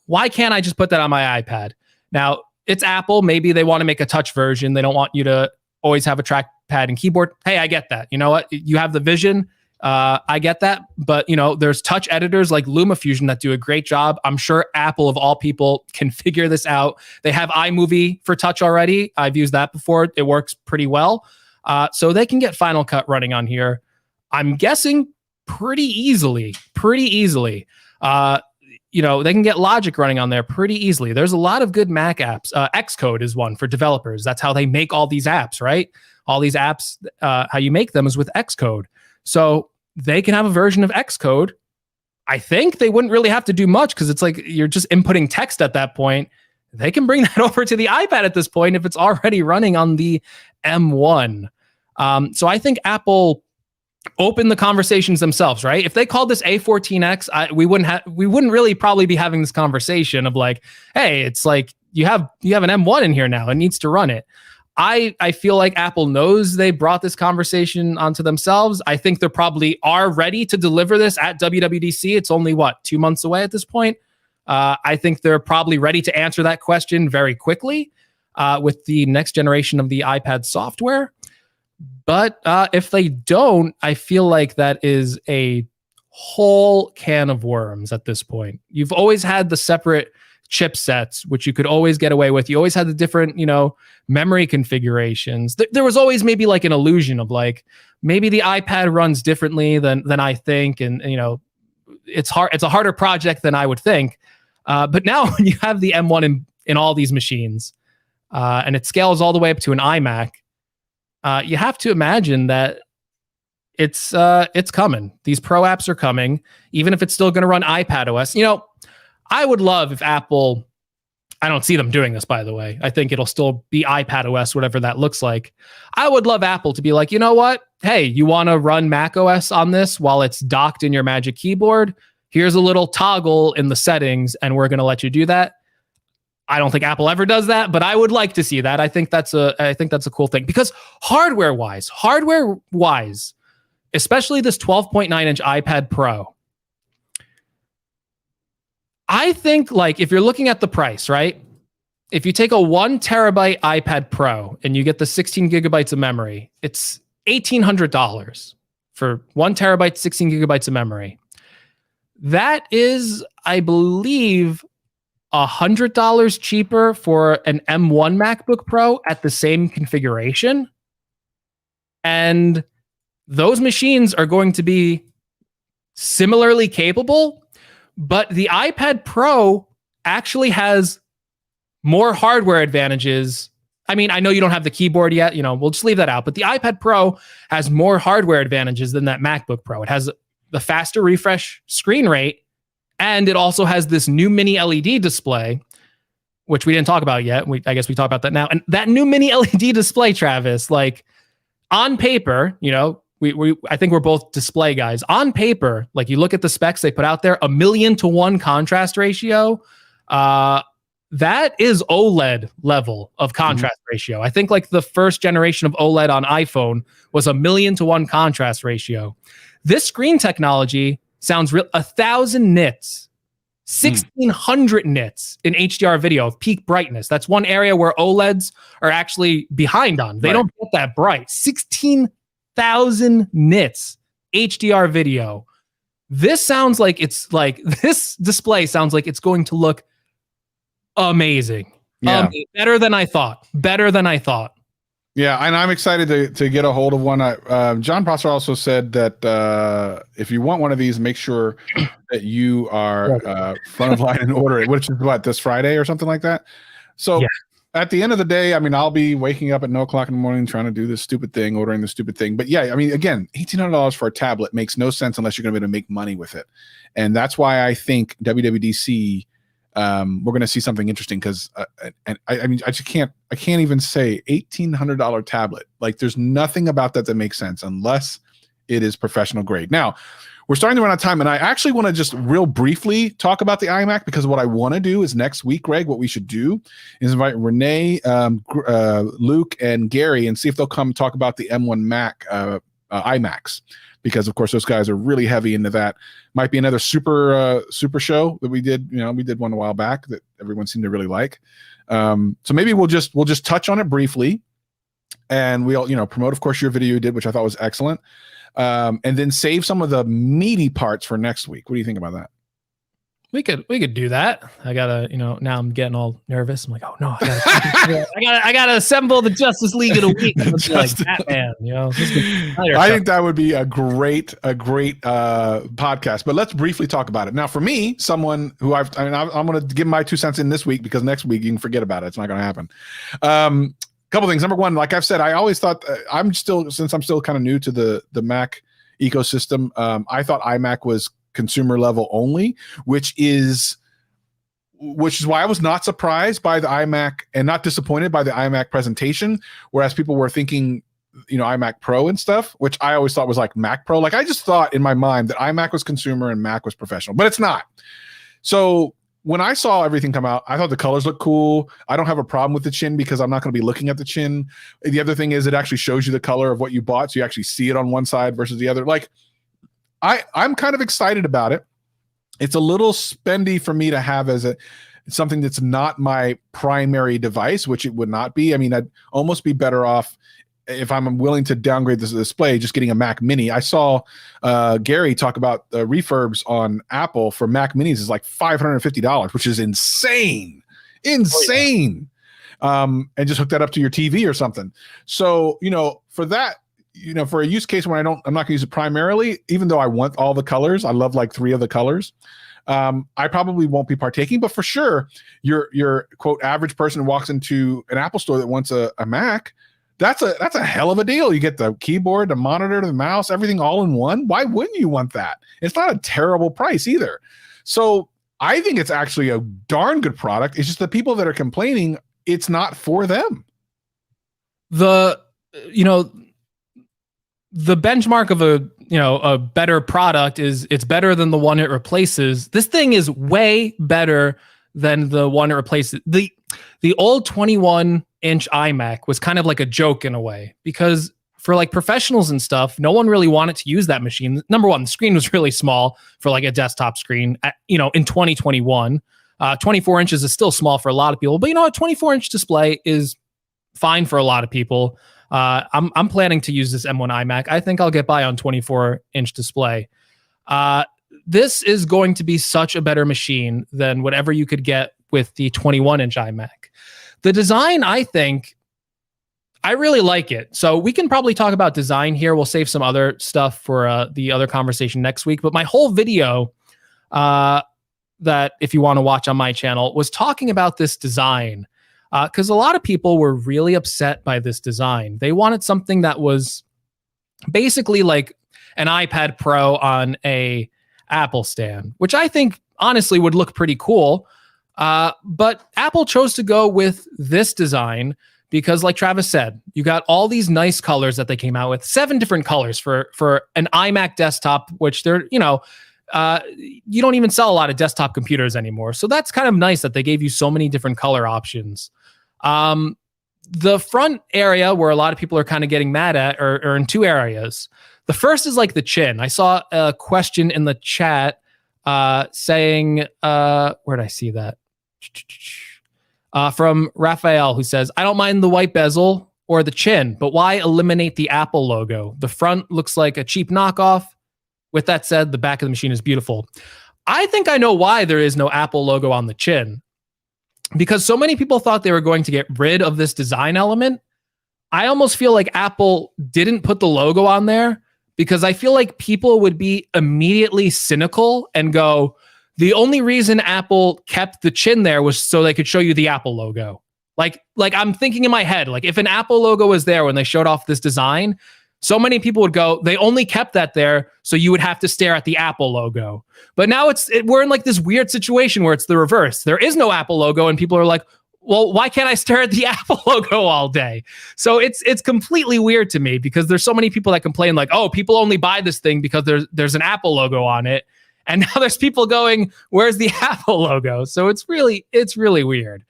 Why can't I just put that on my iPad? Now, it's Apple. Maybe they want to make a touch version. They don't want you to always have a trackpad and keyboard. Hey, I get that. You know what? You have the vision. I get that. But, there's touch editors like LumaFusion that do a great job. I'm sure Apple, of all people, can figure this out. They have iMovie for touch already. I've used that before. It works pretty well. So they can get Final Cut running on here. I'm guessing pretty easily. They can get Logic running on there pretty easily. There's a lot of good Mac apps. Xcode is one for developers. That's how they make all these apps, right? All these apps, how you make them is with Xcode. So they can have a version of Xcode. I think they wouldn't really have to do much because it's like you're just inputting text at that point. They can bring that over to the iPad at this point if it's already running on the M1. So I think Apple open the conversations themselves, right? If they called this A14X, we wouldn't really probably be having this conversation of like, hey, it's like you have an M1 in here now. It needs to run it. I feel like Apple knows they brought this conversation onto themselves. I think they probably are ready to deliver this at WWDC. It's only 2 months away at this point. I think they're probably ready to answer that question very quickly with the next generation of the iPad software. But if they don't, I feel like that is a whole can of worms at this point. You've always had the separate chipsets, which you could always get away with. You always had the different, memory configurations. There was always maybe like an illusion of like, maybe the iPad runs differently than I think. And, it's hard. It's a harder project than I would think. But now when you have the M1 in all these machines and it scales all the way up to an iMac, you have to imagine that it's coming. These Pro apps are coming, even if it's still going to run iPad OS. I would love if Apple, I don't see them doing this, by the way. I think it'll still be iPad OS, whatever that looks like. I would love Apple to be like, you know what? Hey, you want to run Mac OS on this while it's docked in your Magic Keyboard? Here's a little toggle in the settings, and we're going to let you do that. I don't think Apple ever does that, but I would like to see that. I think that's a cool thing because hardware wise, especially this 12.9-inch iPad Pro, I think like if you're looking at the price, right? If you take a 1 terabyte iPad Pro and you get the 16 gigabytes of memory, it's $1,800 for 1 terabyte, 16 gigabytes of memory. That is, I believe, $100 cheaper for an M1 MacBook Pro at the same configuration. And those machines are going to be similarly capable, but the iPad Pro actually has more hardware advantages. I mean, I know you don't have the keyboard yet, we'll just leave that out, but the iPad Pro has more hardware advantages than that MacBook Pro. It has the faster refresh screen rate, and it also has this new mini LED display, which we didn't talk about yet. I guess we talk about that now. And that new mini LED display, Travis, like on paper, I think we're both display guys. On paper, like you look at the specs they put out there, 1,000,000 to 1 contrast ratio. That is OLED level of contrast ratio. I think like the first generation of OLED on iPhone was 1,000,000 to 1 contrast ratio. This screen technology sounds real. 1,000 nits, 1,600 nits in HDR video of peak brightness. That's one area where OLEDs are actually behind on. They don't get that bright. 16,000 nits HDR video. This display sounds like it's going to look amazing. Yeah. Better than I thought. Yeah, and I'm excited to get a hold of one. John Prosser also said that if you want one of these, make sure that you are front of line and order it, which is this Friday or something like that. So at the end of the day, I mean, I'll be waking up at 0:00 in the morning trying to do this stupid thing, ordering this stupid thing. But yeah, I mean, again, $1,800 for a tablet makes no sense unless you're going to be able to make money with it. And that's why I think WWDC, we're going to see something interesting because, I mean, I can't even say $1,800 tablet. Like there's nothing about that makes sense unless it is professional grade. Now we're starting to run out of time, and I actually want to just real briefly talk about the iMac, because what I want to do is next week, Greg, what we should do is invite Renee, Luke, and Gary and see if they'll come talk about the M1 Mac iMacs. Because of course those guys are really heavy into that. Might be another super show that we did. We did one a while back that everyone seemed to really like. So maybe we'll just touch on it briefly, and we'll promote, of course, your video you did, which I thought was excellent, and then save some of the meaty parts for next week. What do you think about that? We could do that. I gotta, now I'm getting all nervous. I'm like, oh no, I gotta assemble the Justice League in a week. Like Batman, I think that would be a great podcast. But let's briefly talk about it. Now, for me, someone who I'm going to give my 2 cents in this week, because next week you can forget about it. It's not going to happen. Couple things. Number one, like I've said, I always thought since I'm still kind of new to the Mac ecosystem, I thought iMac was consumer level only, which is why I was not surprised by the iMac and not disappointed by the iMac presentation, whereas people were thinking iMac Pro and stuff, which I always thought was like Mac Pro. Like I just thought in my mind that iMac was consumer and Mac was professional, but it's not. So when I saw everything come out, I thought the colors looked cool. I don't have a problem with the chin because I'm not going to be looking at the chin. The other thing is it actually shows you the color of what you bought, so you actually see it on one side versus the other. Like I'm kind of excited about it. It's a little spendy for me to have as something that's not my primary device, which it would not be. I mean, I'd almost be better off if I'm willing to downgrade this display, just getting a Mac Mini. I saw Gary talk about the refurbs on Apple for Mac Minis is like $550, which is insane. And just hook that up to your TV or something. So, for that, for a use case where I'm not going to use it primarily, even though I want all the colors, I love like 3 of the colors. I probably won't be partaking, but for sure, your quote average person who walks into an Apple store that wants a Mac, that's a hell of a deal. You get the keyboard, the monitor, the mouse, everything all in one. Why wouldn't you want that? It's not a terrible price either. So I think it's actually a darn good product. It's just the people that are complaining, it's not for them. The benchmark of a better product is it's better than the one it replaces. This thing is way better than the one it replaces. The old 21-inch iMac was kind of like a joke in a way, because for like professionals and stuff, no one really wanted to use that machine. Number one, the screen was really small for like a desktop screen. In 2021, 24 inches is still small for a lot of people, but a 24-inch display is fine for a lot of people. I'm planning to use this M1 iMac. I think I'll get by on 24-inch display. This is going to be such a better machine than whatever you could get with the 21-inch iMac. The design, I think I really like it. So we can probably talk about design here. We'll save some other stuff for the other conversation next week. But my whole video that if you want to watch on my channel was talking about this design because a lot of people were really upset by this design. They wanted something that was basically like an iPad Pro on a Apple stand, which I think honestly would look pretty cool. But Apple chose to go with this design because, like Travis said, you got all these nice colors that they came out with, 7 different colors for an iMac desktop, which they're, you don't even sell a lot of desktop computers anymore. So that's kind of nice that they gave you so many different color options. The front area where a lot of people are kind of getting mad at are in 2 areas. The first is like the chin. I saw a question in the chat saying, where'd I see that? From Raphael, who says, I don't mind the white bezel or the chin, but why eliminate the Apple logo? The front looks like a cheap knockoff. With that said, the back of the machine is beautiful. I think I know why there is no Apple logo on the chin. Because so many people thought they were going to get rid of this design element. I almost feel like Apple didn't put the logo on there because I feel like people would be immediately cynical and go, the only reason Apple kept the chin there was so they could show you the Apple logo. Like I'm thinking in my head, like if an Apple logo was there when they showed off this design, so many people would go, they only kept that there so you would have to stare at the Apple logo. But now we're in like this weird situation where it's the reverse. There is no Apple logo and people are like, well, why can't I stare at the Apple logo all day? So it's completely weird to me because there's so many people that complain like, oh, people only buy this thing because there's an Apple logo on it. And now there's people going, where's the Apple logo? So it's really weird.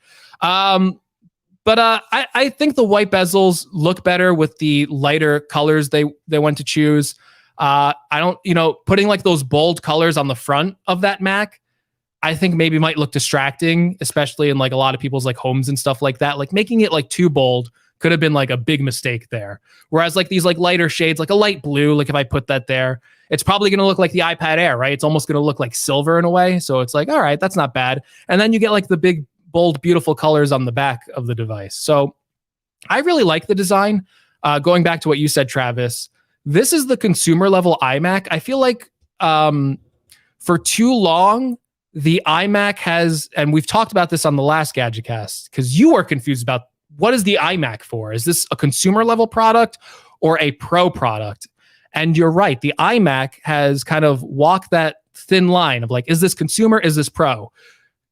But I think the white bezels look better with the lighter colors they went to choose. I don't, putting like those bold colors on the front of that Mac, I think maybe might look distracting, especially in like a lot of people's like homes and stuff like that. Like making it like too bold could have been like a big mistake there. Whereas like these like lighter shades, like a light blue, like if I put that there, it's probably going to look like the iPad Air, right? It's almost going to look like silver in a way. So it's like, all right, that's not bad. And then you get like the big, bold, beautiful colors on the back of the device. So I really like the design. Going back to what you said, Travis, this is the consumer level iMac. I feel like for too long, the iMac has, and we've talked about this on the last GadgetCast, because you were confused about what is the iMac for? Is this a consumer level product or a pro product? And you're right. The iMac has kind of walked that thin line of like, is this consumer? Is this pro?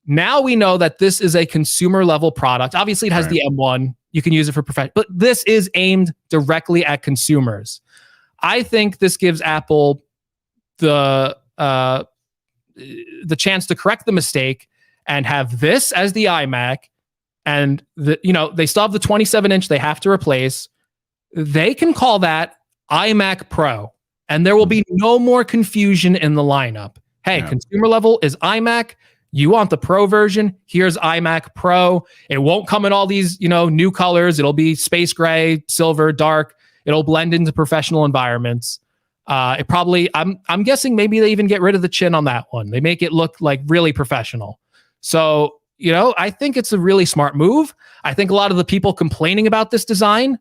Now we know that this is a consumer level product. Obviously, it has the M1. You can use it for professional, but this is aimed directly at consumers. I think this gives Apple the chance to correct the mistake and have this as the iMac. And they still have the 27-inch they have to replace. They can call that iMac Pro, and there will be no more confusion in the lineup. Hey, consumer level is iMac. You want the Pro version? Here's iMac Pro. It won't come in all these, new colors. It'll be space gray, silver, dark. It'll blend into professional environments. It probably, I'm guessing maybe they even get rid of the chin on that one. They make it look like really professional. So, I think it's a really smart move. I think a lot of the people complaining about this design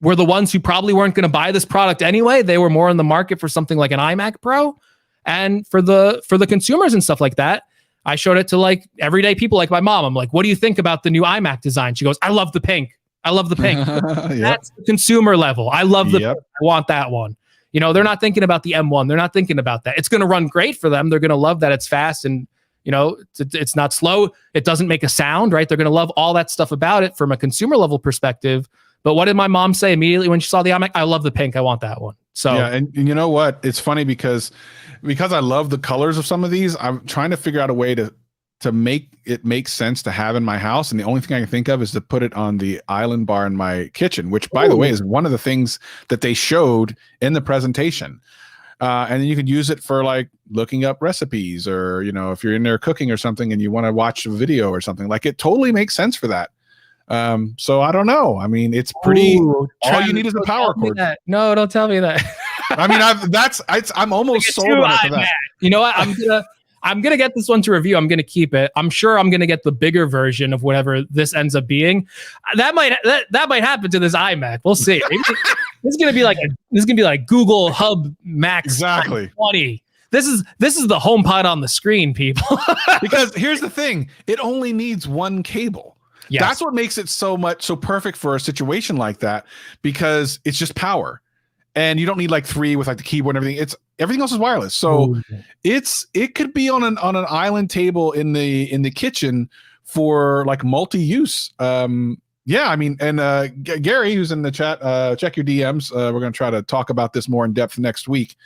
were the ones who probably weren't going to buy this product anyway. They were more in the market for something like an iMac Pro. And for the consumers and stuff like that, I showed it to like everyday people like my mom. I'm like, what do you think about the new iMac design? She goes, I love the pink. I love the pink. That's the consumer level. I love the pink. I want that one. They're not thinking about the M1. They're not thinking about that. It's going to run great for them. They're going to love that it's fast and, it's not slow. It doesn't make a sound, right? They're going to love all that stuff about it from a consumer level perspective. But what did my mom say immediately when she saw the iMac? I love the pink. I want that one. So yeah, and you know what? It's funny because I love the colors of some of these. I'm trying to figure out a way to make it make sense to have in my house, and the only thing I can think of is to put it on the island bar in my kitchen, which, by the way, is one of the things that they showed in the presentation. And then you could use it for like looking up recipes, or if you're in there cooking or something and you want to watch a video or something. Like, it totally makes sense for that. So I don't know. I mean, it's pretty. All you need is a power cord. No, don't tell me that. I mean, I'm almost sold on it for that. You know what? I'm gonna get this one to review. I'm gonna keep it. I'm sure I'm gonna get the bigger version of whatever this ends up being. That might happen to this iMac. We'll see. This is gonna be like Google Hub Max Exactly. 20. This is the HomePod on the screen, people. Because here's the thing: it only needs one cable. Yes. That's what makes it so perfect for a situation like that, because it's just power, and you don't need like 3 with like the keyboard and everything. Everything else is wireless, so it could be on an island table in the kitchen for like multi-use. Yeah, I mean, and Gary, who's in the chat, check your DMs. We're going to try to talk about this more in depth next week.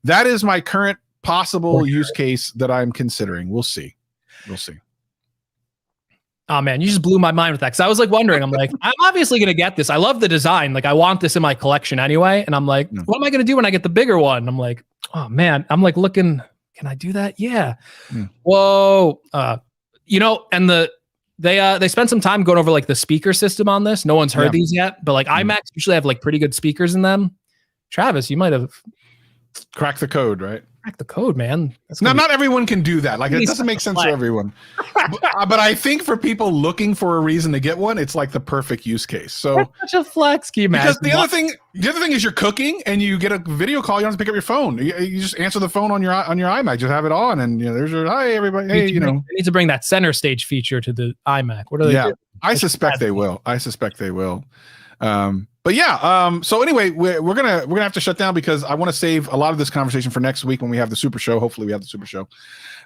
That is my current possible use case that I'm considering. We'll see. Oh man, you just blew my mind with that. Cause I was like wondering, I'm like, I'm obviously going to get this. I love the design. Like I want this in my collection anyway. And I'm like, what am I going to do when I get the bigger one? I'm like, oh man, I'm like looking, can I do that? Yeah. Whoa. And they spent some time going over like the speaker system on this. No one's heard these yet, but like iMacs usually have like pretty good speakers in them. Travis, you might have cracked the code, right? Crack the code, man. Not everyone can do that. Like it doesn't make sense for everyone. but I think for people looking for a reason to get one, it's like the perfect use case. So that's such a flex, can you imagine? Because the other thing is you're cooking and you get a video call. You don't have to pick up your phone. You just answer the phone on your iMac. Just have it on, and there's your hi everybody. Hey, they need to bring that center stage feature to the iMac. What are they doing? I suspect they will. But yeah, so anyway, we're gonna have to shut down because I want to save a lot of this conversation for next week when we have the Super Show. Hopefully, we have the Super Show.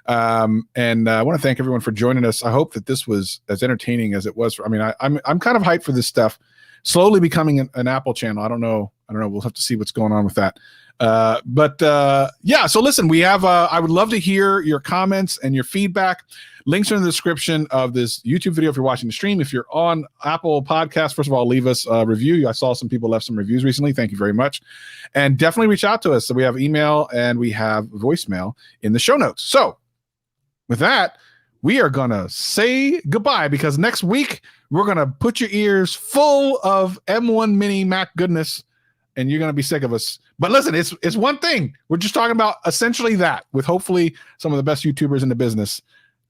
And I want to thank everyone for joining us. I hope that this was as entertaining as it was. I'm kind of hyped for this stuff. Slowly becoming an Apple channel. I don't know. We'll have to see what's going on with that. Yeah. So listen, we have. I would love to hear your comments and your feedback. Links are in the description of this YouTube video if you're watching the stream. If you're on Apple Podcasts, first of all, leave us a review. I saw some people left some reviews recently. Thank you very much. And definitely reach out to us. So we have email and we have voicemail in the show notes. So with that, we are going to say goodbye because next week we're going to put your ears full of M1 Mini Mac goodness and you're going to be sick of us. But listen, it's one thing. We're just talking about essentially that with hopefully some of the best YouTubers in the business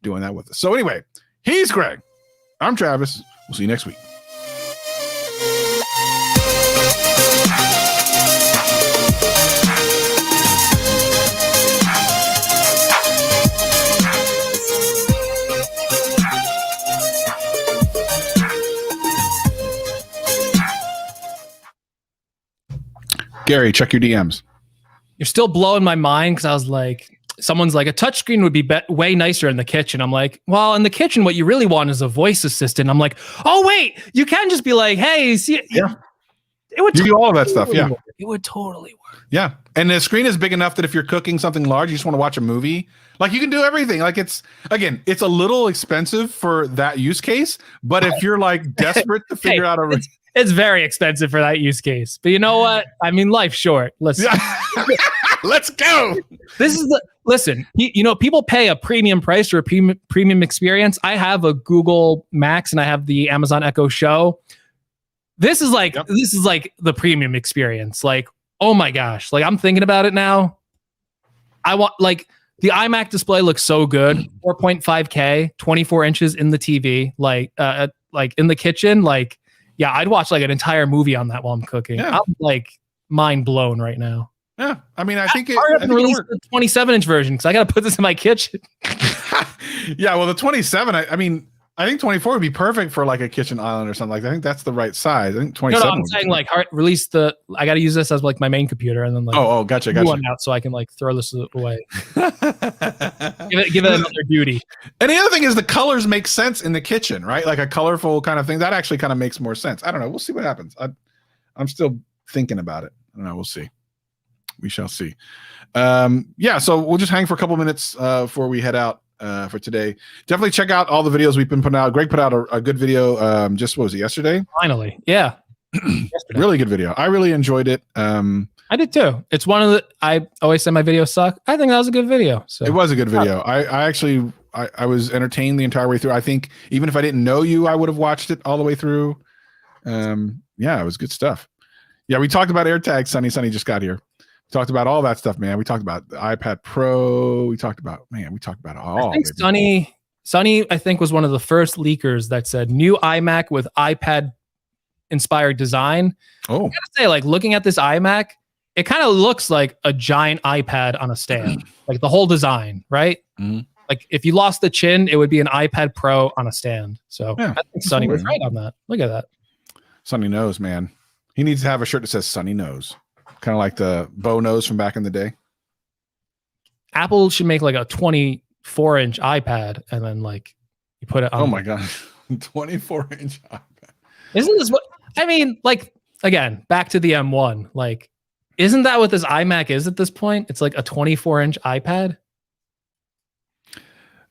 doing that with us. So anyway, he's Greg. I'm Travis. We'll see you next week. Gary, check your DMs. You're still blowing my mind because I was like, someone's like, a touchscreen would be way nicer in the kitchen. I'm like, well, in the kitchen, what you really want is a voice assistant. I'm like, oh, wait, you can just be like, hey, see, yeah. It would do all of that stuff. Yeah. It would totally work. Yeah. And the screen is big enough that if you're cooking something large, you just want to watch a movie. Like you can do everything. Like it's a little expensive for that use case. But if you're like desperate to figure out it's very expensive for that use case. But you know what? I mean, life's short. Let's go. Listen, people pay a premium price for a premium experience. I have a Google Max and I have the Amazon Echo Show. This is like the premium experience. Like, oh my gosh. Like I'm thinking about it now. I want like the iMac display looks so good. 4.5K, 24 inches in the TV, like in the kitchen, like, yeah, I'd watch like an entire movie on that while I'm cooking. Yeah. I'm like mind blown right now. Yeah, I mean, I think I haven't released the 27-inch version because I got to put this in my kitchen. Yeah, well, the 27, I think 24 would be perfect for like a kitchen island or something like that. I think that's the right size. I think 27. No, I'm saying like release I got to use this as like my main computer and then like gotcha. One out so I can like throw this away. give it another duty. And the other thing is the colors make sense in the kitchen, right? Like a colorful kind of thing that actually kind of makes more sense. I don't know. We'll see what happens. I'm still thinking about it. I don't know. We'll see. We shall see. Yeah, so we'll just hang for a couple minutes before we head out for today. Definitely check out all the videos we've been putting out. Greg put out a good video just, what was it, yesterday? Finally, yeah. Really good video. I really enjoyed it. I did too. It's one of I always say my videos suck. I think that was a good video. So it was a good video. I actually was entertained the entire way through. I think even if I didn't know you, I would have watched it all the way through. Yeah, it was good stuff. Yeah, we talked about AirTags. Sunny just got here. Talked about all that stuff, man. We talked about the iPad Pro. We talked about it all. I think Sonny, I think, was one of the first leakers that said new iMac with iPad inspired design. Oh, I gotta say, like looking at this iMac, it kind of looks like a giant iPad on a stand, like the whole design, right? Mm-hmm. Like if you lost the chin, it would be an iPad Pro on a stand. So yeah, I think Sonny was right on that. Look at that. Sonny knows, man. He needs to have a shirt that says Sonny knows. Kind of like the Bo nose from back in the day. Apple should make like a 24-inch iPad and then like you put it on. Oh my God. 24-inch iPad. Isn't this what I mean? Like, again, back to the M1. Like, isn't that what this iMac is at this point? It's like a 24-inch iPad.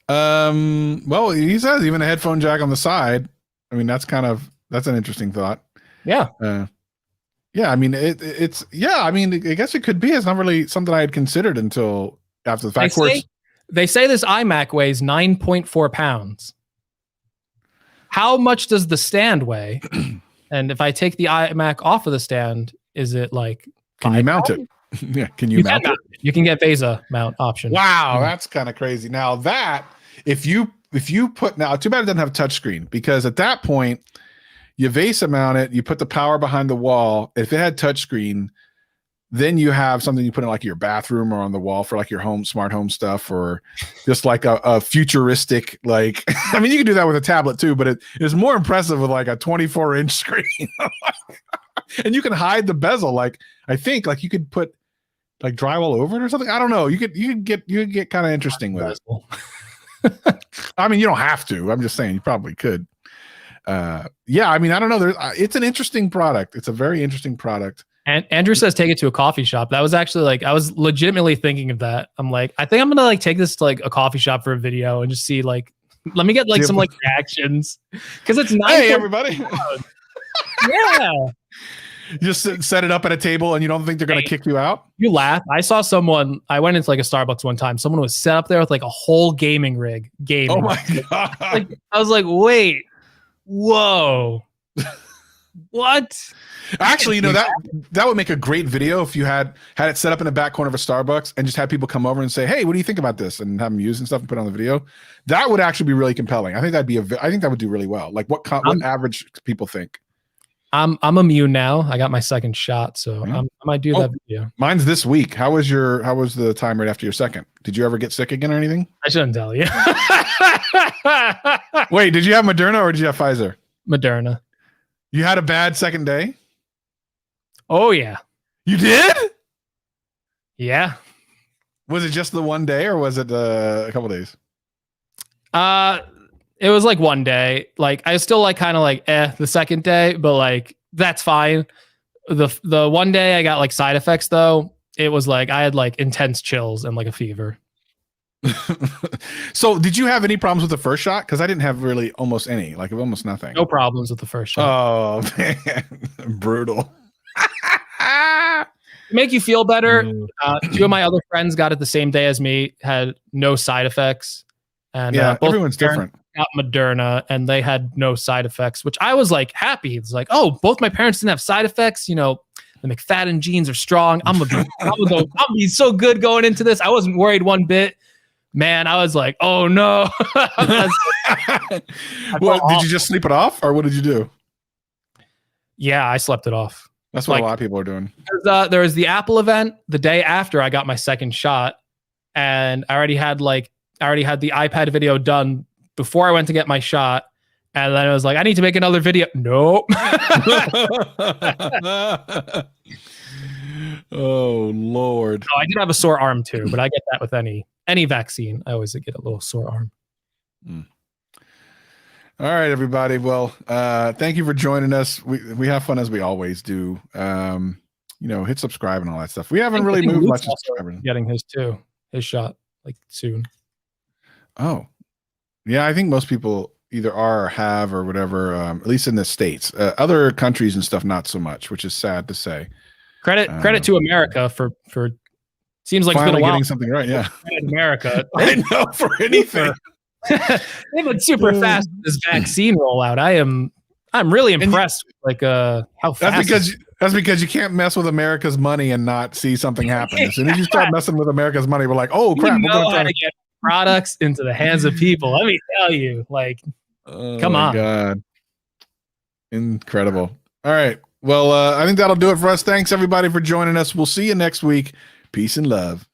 Well, he says even a headphone jack on the side. I mean, that's an interesting thought. Yeah. Yeah, I mean, I mean, I guess it could be. It's not really something I had considered until after the fact. They say this iMac weighs 9.4 pounds. How much does the stand weigh? And if I take the iMac off of the stand, is it like... Can you mount it? Yeah, can you mount it? You can get VESA mount option. Wow, that's kind of crazy. Now that, if you put... Now, too bad it doesn't have a touchscreen, because at that point... You VESA mount it, you put the power behind the wall. If it had touchscreen, then you have something you put in like your bathroom or on the wall for like your smart home stuff, or just like a futuristic, like, I mean, you can do that with a tablet too, but it is more impressive with like a 24-inch screen. And you can hide the bezel. Like, I think like you could put like drywall over it or something. I don't know. You could get kind of interesting with it. I mean, you don't have to. I'm just saying you probably could. Yeah, I mean, I don't know. It's an interesting product. It's a very interesting product. And Andrew says take it to a coffee shop. That was actually like, I was legitimately thinking of that. I'm like, I think I'm gonna like take this to like a coffee shop for a video and just see like, let me get like some like reactions, because it's nice. Hey everybody. Yeah. You just set it up at a table and you don't think they're gonna kick you out? You laugh. I saw someone. I went into like a Starbucks one time. Someone was set up there with like a whole gaming rig. Oh my God. Like, I was like, wait. Whoa. What? Actually, you know, that would make a great video if you had it set up in the back corner of a Starbucks and just had people come over and say, hey, what do you think about this? And have them use and stuff and put it on the video. That would actually be really compelling. I think that would do really well. Like what average people think. I'm immune now. I got my second shot, so I might do that video. Mine's this week. How was the time right after your second? Did you ever get sick again or anything? I shouldn't tell you. Wait, did you have Moderna or did you have Pfizer? Moderna. You had a bad second day? Oh yeah. You did? Yeah. Was it just the one day or was it a couple days? It was like one day. Like I was still like kind of like the second day, but like that's fine. The one day I got like side effects though. It was like I had like intense chills and like a fever. So did you have any problems with the first shot? Because I didn't have really almost any, like almost nothing. No problems with the first shot. Oh man, brutal. Make you feel better. Two of my other friends got it the same day as me, had no side effects. And yeah, everyone's different. Got Moderna and they had no side effects, which I was like happy. It's like, oh, both my parents didn't have side effects. You know, the McFadden genes are strong. I'll be so good going into this. I wasn't worried one bit. Man, I was like, oh no. Well, did you just sleep it off or what did you do? Yeah, I slept it off. That's what a lot of people are doing. There was the Apple event the day after I got my second shot, and I already had the iPad video done before I went to get my shot. And then I was like, I need to make another video. Nope. Oh Lord. No, I did have a sore arm too, but I get that with any vaccine. I always get a little sore arm. All right, everybody. Well, thank you for joining us. We have fun as we always do. Hit subscribe and all that stuff. We haven't really moved much. Getting his shot like soon. Oh, yeah. I think most people either are or have or whatever. At least in the States, other countries and stuff, not so much, which is sad to say. Credit to America for seems like it's been a while getting something right. Yeah, America. I know for anything. They've been super fast with this vaccine rollout. I'm really impressed with how fast. That's because you can't mess with America's money and not see something happen. As soon as you start messing with America's money, we're like, oh crap, You we're know gonna how to get products into the hands of people. Let me tell you, like, come my on. God. Incredible. All right. Well, I think that'll do it for us. Thanks everybody for joining us. We'll see you next week. Peace and love.